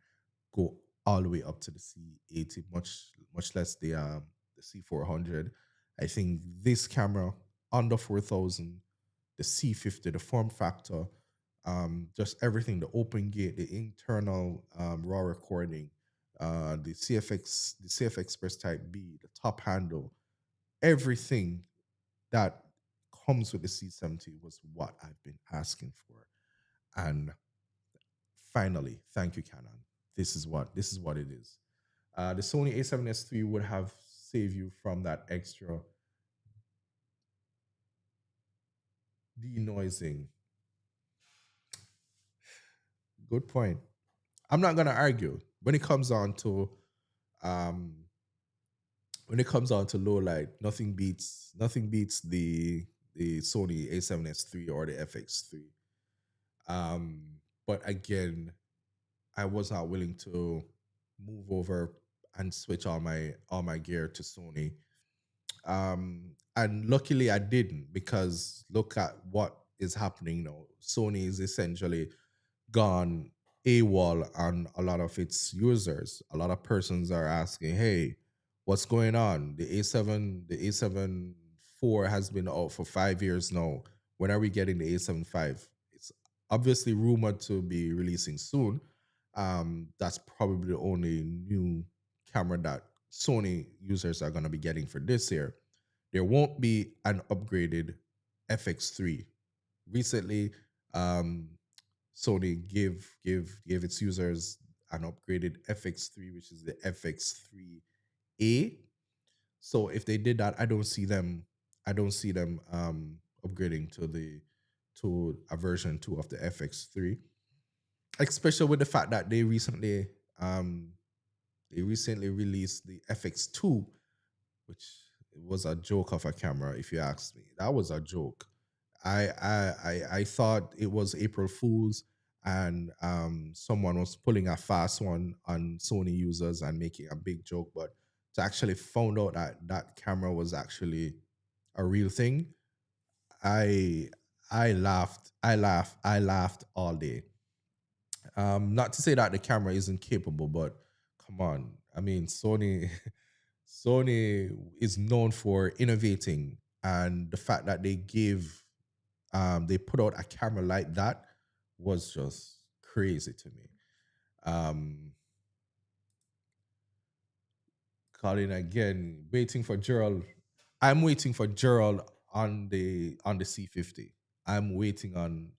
go all the way up to the C80, much less the C400. I think this camera under 4,000, the C50, the form factor, just everything, the open gate, the internal raw recording, the CF Express Type B, the top handle, everything that comes with the C70 was what I've been asking for. And finally, thank you, Canon. This is what it is. The Sony A7S III would have saved you from that extra denoising. Good point. I'm not gonna argue when it comes on to um low light. Nothing beats the Sony A7S III or the FX3. Um, but again, I was not willing to move over and switch all my gear to Sony. And luckily I didn't, because look at what is happening now. Sony is essentially gone AWOL on a lot of its users. A lot of persons are asking, "Hey, what's going on? The A7 IV has been out for 5 years now. When are we getting the A7 V?" It's obviously rumored to be releasing soon. That's probably the only new camera that Sony users are going to be getting for this year. There won't be an upgraded FX3. Recently, um, Sony gave its users an upgraded FX3, which is the FX3A. So if they did that, I don't see them upgrading to a version 2 of the FX3. especially with the fact that um they recently released the FX2, which was a joke of a camera, if you ask me. That was a joke. I thought it was April Fools, and someone was pulling a fast one on Sony users and making a big joke, but to actually found out that that camera was actually a real thing, I I laughed all day. Not to say that the camera isn't capable, but come on. I mean, Sony is known for innovating, and the fact that they put out a camera like that was just crazy to me. Um, Calling again, waiting for Gerald. I'm waiting for Gerald on the C50. I'm waiting on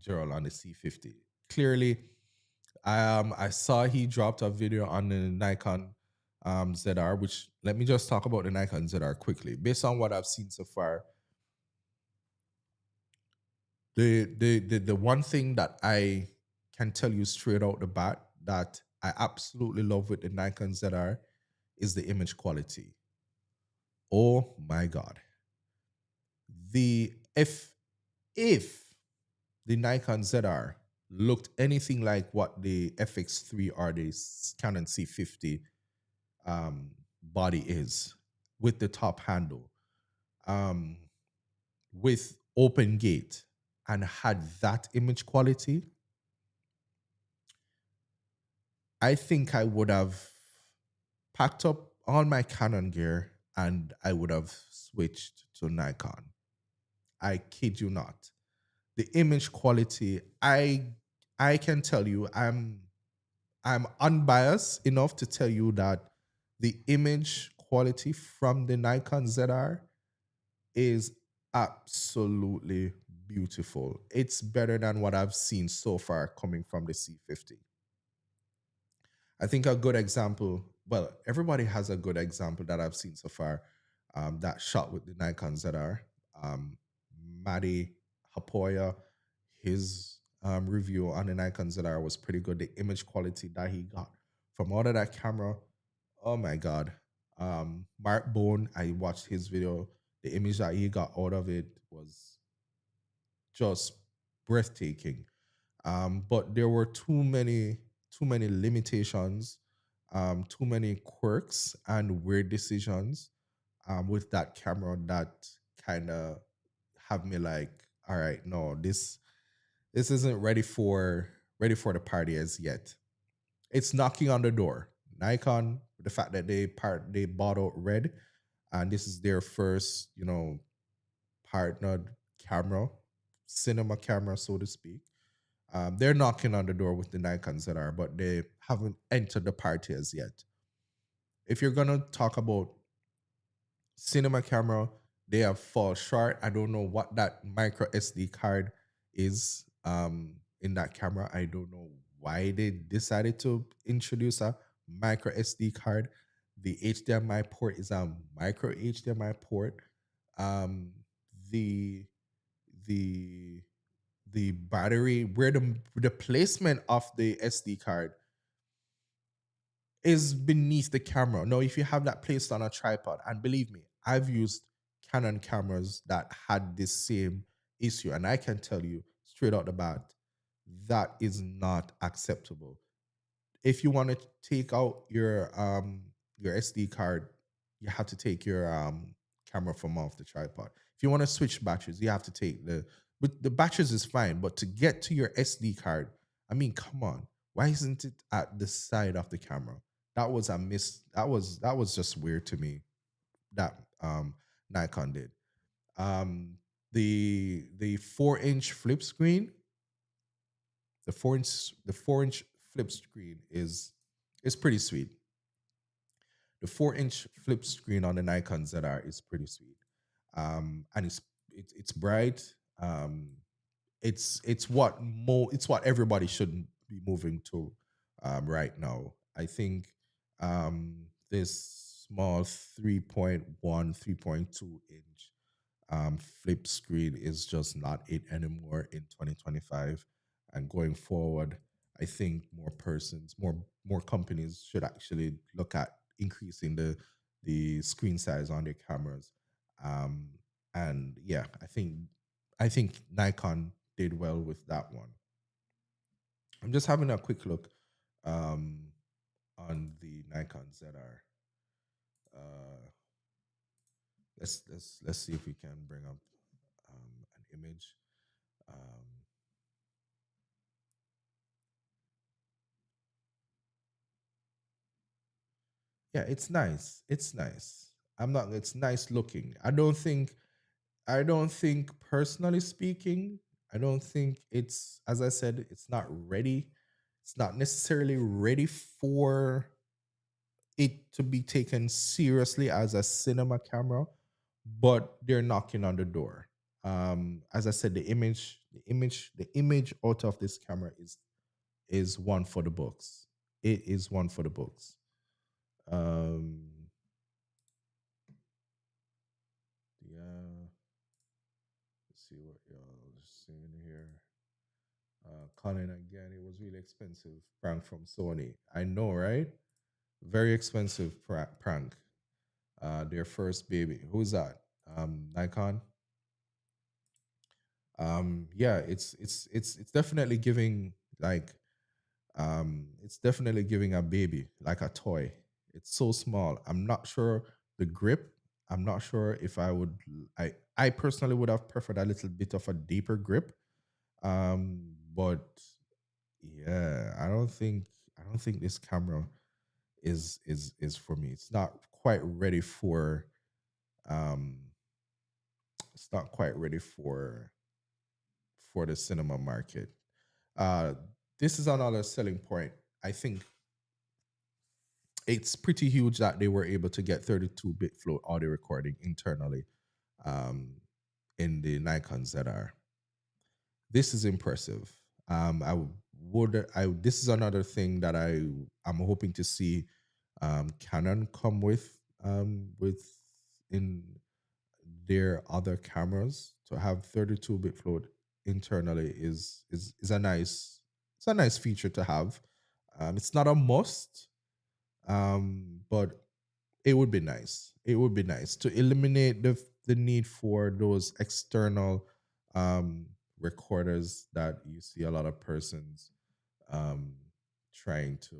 Gerald on the C50. Clearly, I saw he dropped a video on the Nikon ZR, which let me just talk about the Nikon ZR quickly. Based on what I've seen so far, the one thing that I can tell you straight out the bat that I absolutely love with the Nikon ZR is the image quality. Oh my god. The if the Nikon ZR looked anything like what the FX3 or the Canon C50 body is, with the top handle, um, with open gate, and had that image quality, I think I would have packed up all my Canon gear and I would have switched to Nikon. I kid you not. The image quality, I can tell you, I'm unbiased enough to tell you that the image quality from the Nikon ZR is absolutely beautiful. It's better than what I've seen so far coming from the C50. I think a good example, well, everybody has a good example that I've seen so far, that shot with the Nikon ZR. Um, Madi Hapoya, his review on the Nikon ZR was pretty good. The image quality that he got from out of that camera, oh my God. Mark Bone, I watched his video. The image that he got out of it was just breathtaking. But there were too many limitations, too many quirks and weird decisions with that camera that kind of have me like, all right, no, this isn't ready for the party as yet. It's knocking on the door. Nikon, the fact that they bought out Red, and this is their first, partnered camera, cinema camera, so to speak. They're knocking on the door with the Nikon ZR, but they haven't entered the party as yet. If you're gonna talk about cinema camera, they have fall short. I don't know what that micro SD card is in that camera. I don't know why they decided to introduce a micro SD card. The HDMI port is a micro HDMI port. Um, the the the battery, where the placement of the SD card is beneath the camera. Now, if you have that placed on a tripod, and believe me, I've used Canon cameras that had this same issue, and I can tell you straight out the bat, that is not acceptable. If you want to take out your SD card, you have to take your camera from off the tripod. If you want to switch batteries, you have to take but the batteries is fine, but to get to your SD card, I mean, come on. Why isn't it at the side of the camera? That was a miss. That was just weird to me that Nikon did. Um the 4-inch flip screen, the 4-inch flip screen is pretty sweet. The 4-inch flip screen on the Nikon ZR is pretty sweet. And it's bright. Um, it's what everybody should be moving to right now. I think this small 3.1, 3.2 inch flip screen is just not it anymore in 2025 and going forward. I think more persons, more companies should actually look at increasing the screen size on their cameras. Um, and yeah, I think Nikon did well with that one. I'm just having a quick look um, on the Nikon ZR. Uh, let's see if we can bring up an image. Um, yeah, it's nice. It's nice. I'm not. It's nice looking. I don't think personally speaking, I don't think it's, as I said, it's not ready. It's not necessarily ready for it to be taken seriously as a cinema camera, but they're knocking on the door. As I said, the image out of this camera is one for the books. It is one for the books. Um, yeah, let's see what y'all are seeing here. Colin again, it was really expensive prank from Sony. I know, right? Very expensive prank. Their first baby. Who's that? Nikon. Yeah, it's definitely giving like it's definitely giving a baby like a toy. It's so small. I'm not sure the grip. I'm not sure if I would. I personally would have preferred a little bit of a deeper grip. But yeah, I don't think this camera is for me. It's not quite ready for um it's not quite ready for the cinema market. Uh this is another selling point. I think it's pretty huge that they were able to get 32-bit float audio recording internally um in the Nikons that are. This is impressive. I this is another thing that I'm hoping to see Canon come with in their other cameras. To have 32-bit float internally is a nice feature to have. It's not a must, but it would be nice. It would be nice to eliminate the need for those external um, recorders that you see a lot of persons um, trying to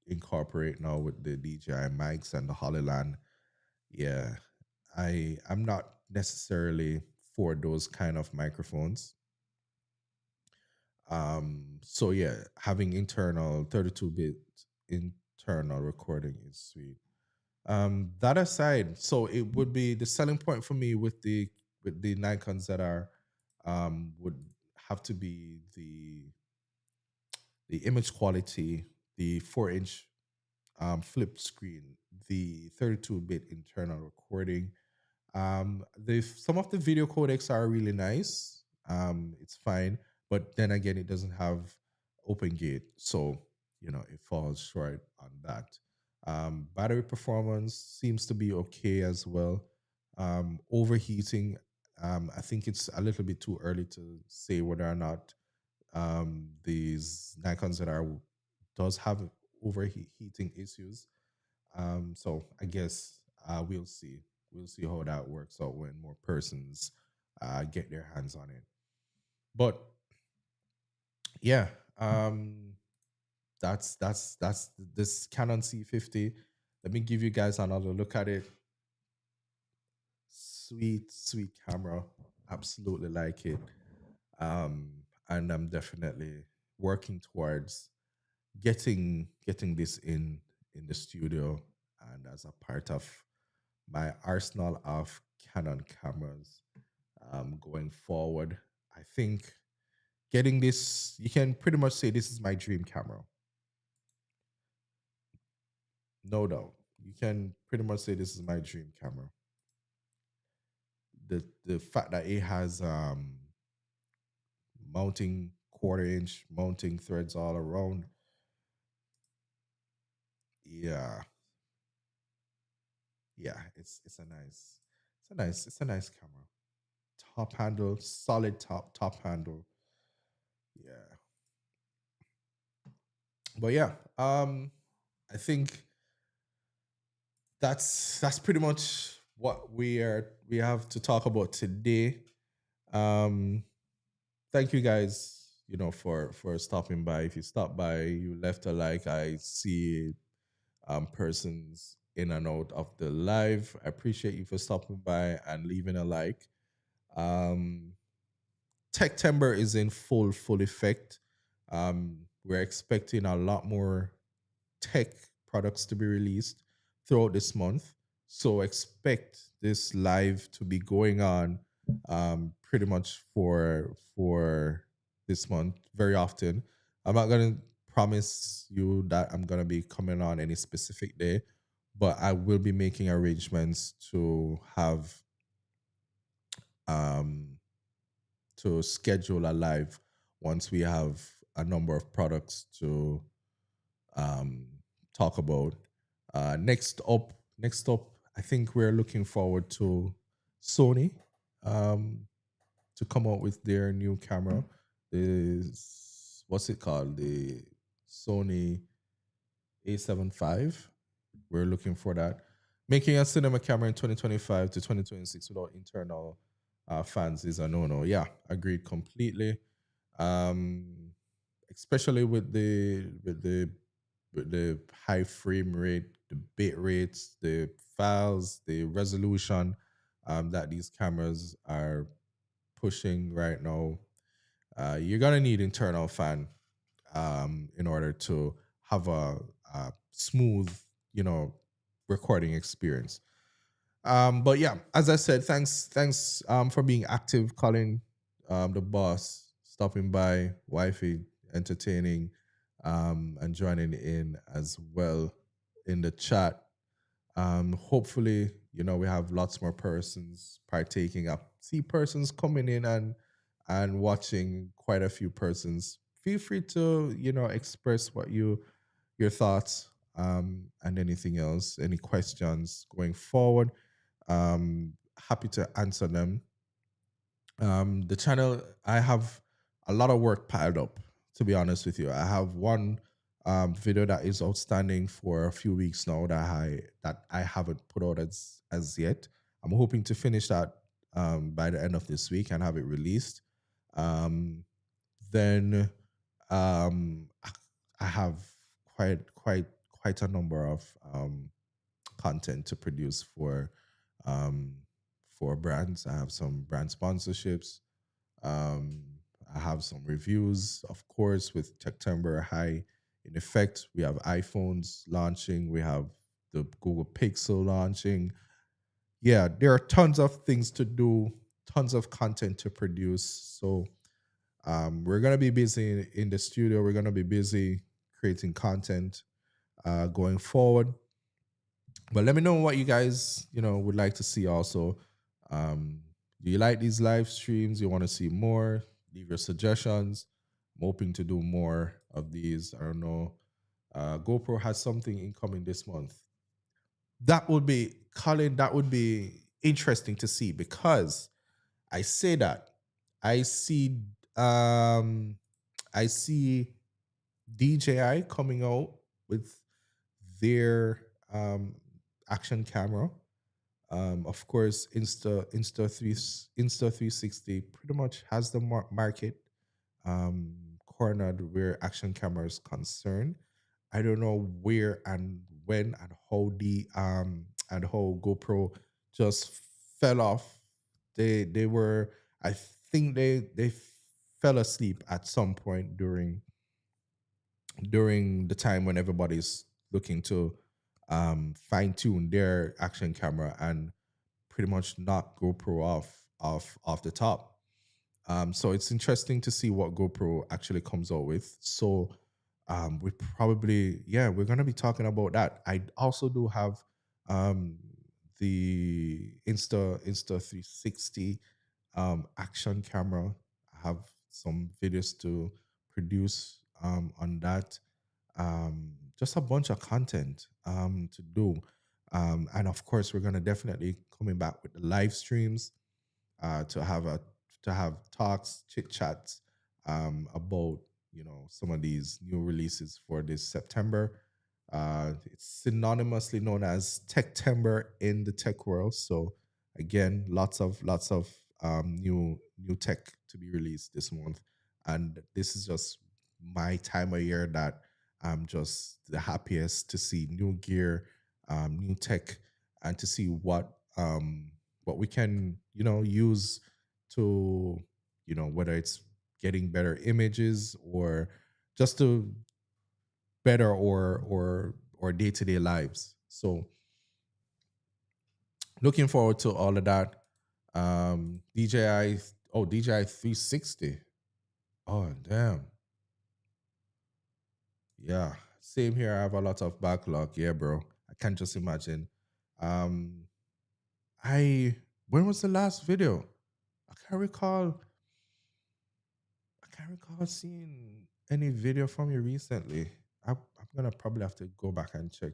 incorporate now with the DJI mics and the Hollyland. Yeah, I'm not necessarily for those kind of microphones. So yeah, having internal 32-bit internal recording is sweet. That aside, so it would be the selling point for me with the Nikons that are would have to be the image quality, the 4-inch flip screen, the 32-bit internal recording. Some of the video codecs are really nice. It's fine, but then again, it doesn't have open gate, so it falls short on that. Battery performance seems to be okay as well. Overheating, I think it's a little bit too early to say whether or not these Nikons that are does have overheating issues. So I guess we'll see. We'll see how that works out when more persons get their hands on it. But yeah, that's this Canon C50. Let me give you guys another look at it. Sweet, sweet camera. Absolutely like it. Um, and I'm definitely working towards getting this in the studio and as a part of my arsenal of Canon cameras going forward. I think getting this, you can pretty much say this is my dream camera. No doubt. You can pretty much say this is my dream camera. The fact that it has mounting quarter-inch mounting threads all around. Yeah. Yeah, it's a nice camera. Top handle, solid top handle. Yeah. But yeah, I think that's pretty much what we have to talk about today. Um, Thank you guys, for stopping by. If you stop by, you left a like. I see persons in and out of the live. I appreciate you for stopping by and leaving a like. Um, Tech-tember is in full effect. We're expecting a lot more tech products to be released throughout this month. So expect this live to be going on pretty much for this month very often. I'm not gonna promise you that I'm gonna be coming on any specific day, but I will be making arrangements um to schedule a live once we have a number of products to um, talk about. Next up, I think we're looking forward to Sony um, to come out with their new camera. Is what's it called? The Sony A75. We're looking for that. Making a cinema camera in 2025 to 2026 without internal fans is a no-no. Yeah, agreed completely. Um, Especially with the high frame rate, the bit rates, the files, the resolution that these cameras are pushing right now. You're gonna need internal fan in order to have a smooth, you know, recording experience. But yeah, as I said, thanks for being active, Colin, the boss, stopping by, wifey, entertaining, and joining in as well in the chat. Hopefully, we have lots more persons partaking. I see persons coming in and watching, quite a few persons. Feel free to, express your thoughts, and anything else, any questions going forward. Happy to answer them. The channel, I have a lot of work piled up, to be honest with you. I have one video that is outstanding for a few weeks now that I haven't put out as yet. I'm hoping to finish that by the end of this week and have it released. Then I have quite a number of content to produce um, for brands. I have some brand sponsorships. Um, I have some reviews, of course, with Tech-tember high in effect. We have iPhones launching. We have the Google Pixel launching. Yeah, there are tons of things to do, tons of content to produce. So we're gonna be busy in the studio. We're gonna be busy creating content going forward. But let me know what you guys, would like to see also. Do you like these live streams? You want to see more? Leave your suggestions. I'm hoping to do more of these. I don't know. GoPro has something incoming this month. That would be, Colin, that would be interesting to see, because I say that. I see um I see DJI coming out with their action camera. Of course, Insta360 pretty much has the market um, cornered where action camera is concerned. I don't know where and when and how the and how GoPro just fell off. They were, I think they fell asleep at some point during the time when everybody's looking to fine tune their action camera and pretty much knock GoPro off the top. So it's interesting to see what GoPro actually comes out with. So we probably, yeah, we're gonna be talking about that. I also do have um the Insta360 action camera. I have some videos to produce on that. Just a bunch of content to do. And of course, we're gonna definitely coming back with the live streams uh, to have a to have talks, chit chats about some of these new releases for this September. It's synonymously known as Tech-tember in the tech world. So again, lots of new tech to be released this month, and this is just my time of year that I'm just the happiest to see new gear, new tech, and to see what we can use to whether it's getting better images or just to better or day-to-day lives. So looking forward to all of that. DJI, oh, DJI 360. Oh, damn. Yeah. Same here. I have a lot of backlog. Yeah, bro. I can't just imagine. Um, I when was the last video? I can't recall. I can't recall seeing any video from you recently. I'm gonna probably have to go back and check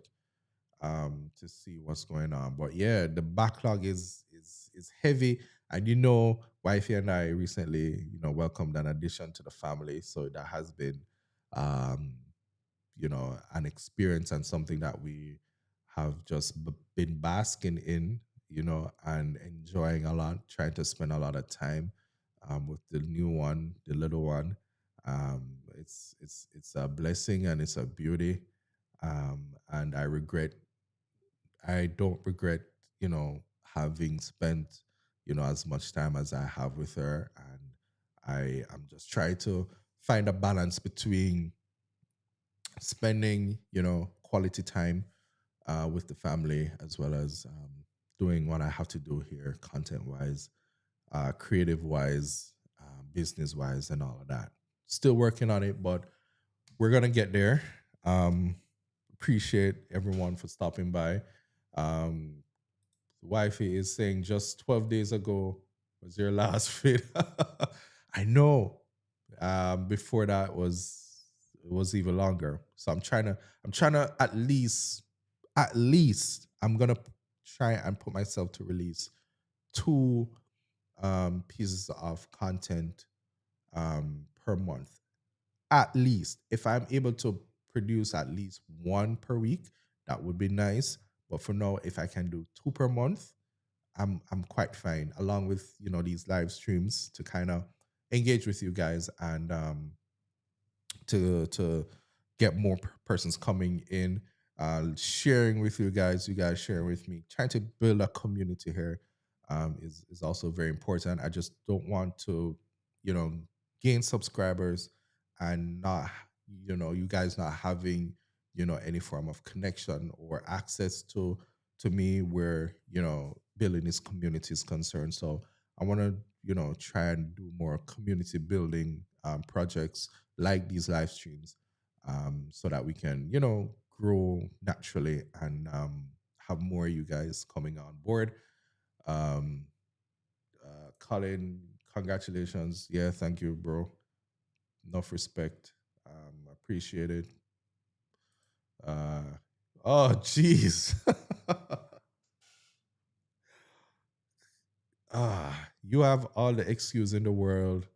to see what's going on. But yeah, the backlog is heavy, and wifey and I recently welcomed an addition to the family, so that has been um an experience and something that we have just been basking in, and enjoying a lot, trying to spend a lot of time with the new one, the little one. It's a blessing and it's a beauty. And I don't regret, having spent, as much time as I have with her. And I am just trying to find a balance between spending, quality time with the family, as well as doing what I have to do here, content wise, creative wise, business wise, and all of that. Still working on it, but we're gonna get there. Um, Appreciate everyone for stopping by. Um, Wifey is saying just 12 days ago was your last fit. I know. Before that it was even longer. So I'm trying to at least I'm gonna try and put myself to release two pieces of content per month. At least if I'm able to produce at least one per week, that would be nice. But for now, if I can do two per month, I'm quite fine. Along with these live streams to kind of engage with you guys and to get more persons coming in, sharing with you guys sharing with me, trying to build a community here is also very important. I just don't want to, you know, gain subscribers and not, you guys not having, any form of connection or access to me where, building this community is concerned. So I want to, try and do more community building projects like these live streams, so that we can, grow naturally and have more of you guys coming on board. Um, Colin, congratulations. Yeah, thank you, bro. Enough respect. Appreciate it. Uh, oh, jeez. You have all the excuse in the world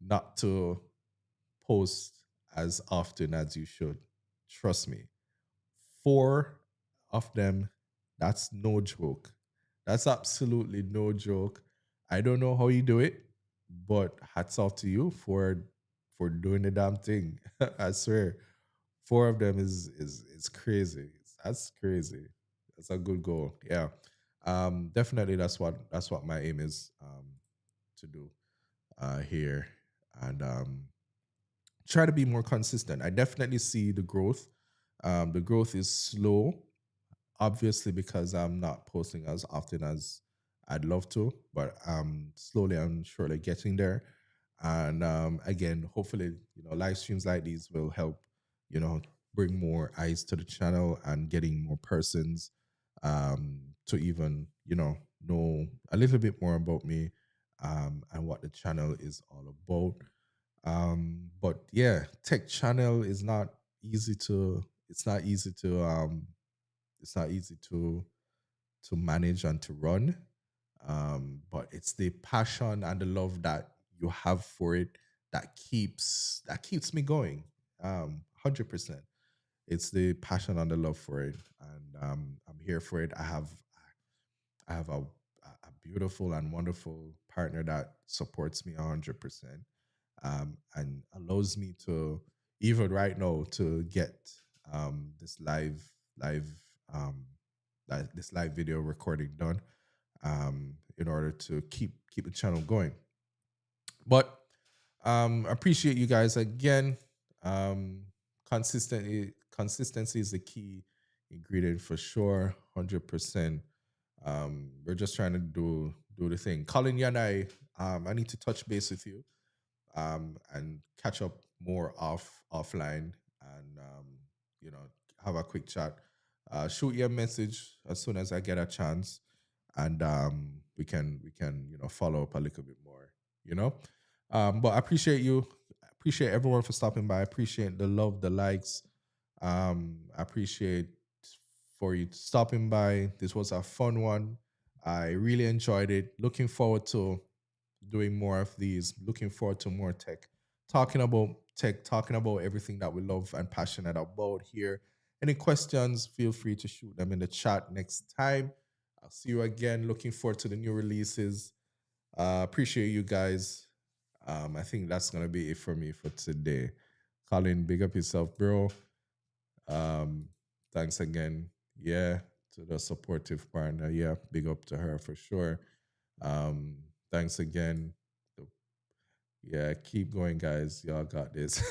not to post as often as you should. Trust me. Four of them, that's no joke. That's absolutely no joke. I don't know how you do it, but hats off to you for doing the damn thing. I swear. Four of them is crazy. That's crazy. That's a good goal. Yeah. Definitely that's what my aim is to do here. And try to be more consistent. I definitely see the growth. The growth is slow, obviously, because I'm not posting as often as I'd love to, but slowly and surely getting there. And again, hopefully, live streams like these will help, you know, bring more eyes to the channel and getting more persons to even, know a little bit more about me and what the channel is all about. But yeah, tech channel is not easy to. It's not easy to. It's not easy to manage and to run. But it's the passion and the love that you have for it that keeps me going. 100%. It's the passion and the love for it, and I'm here for it. I have a beautiful and wonderful partner that supports me 100%, and allows me to, even right now, to get this live um, this live video recording done, in order to keep the channel going. But appreciate you guys again. Consistency is the key ingredient for sure, 100%. We're just trying to do the thing. Colin, you and I need to touch base with you, and catch up more offline, and you know, have a quick chat. Shoot you a message as soon as I get a chance, and we can follow up a little bit more. You know, but I appreciate you. I appreciate everyone for stopping by. I appreciate the love, the likes. I appreciate for you stopping by. This was a fun one. I really enjoyed it. Looking forward to doing more of these. Looking forward to more tech, talking about everything that we love and passionate about here. Any questions, feel free to shoot them in the chat next time. I'll see you again. Looking forward to the new releases. Appreciate you guys. I think that's gonna be it for me for today. Colin, big up yourself, bro. Um, Thanks again. Yeah, to the supportive partner. Yeah, big up to her for sure. Um, Thanks again. Yeah, keep going, guys. Y'all got this.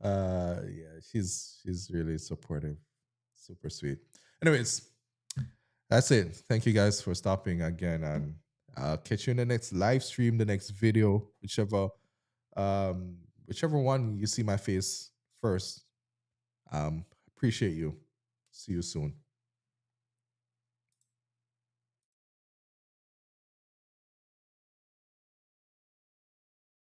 Yeah, she's really supportive. Super sweet. Anyways, that's it. Thank you guys for stopping again, and I'll catch you in the next live stream, the next video, whichever one you see my face first. Appreciate you. See you soon.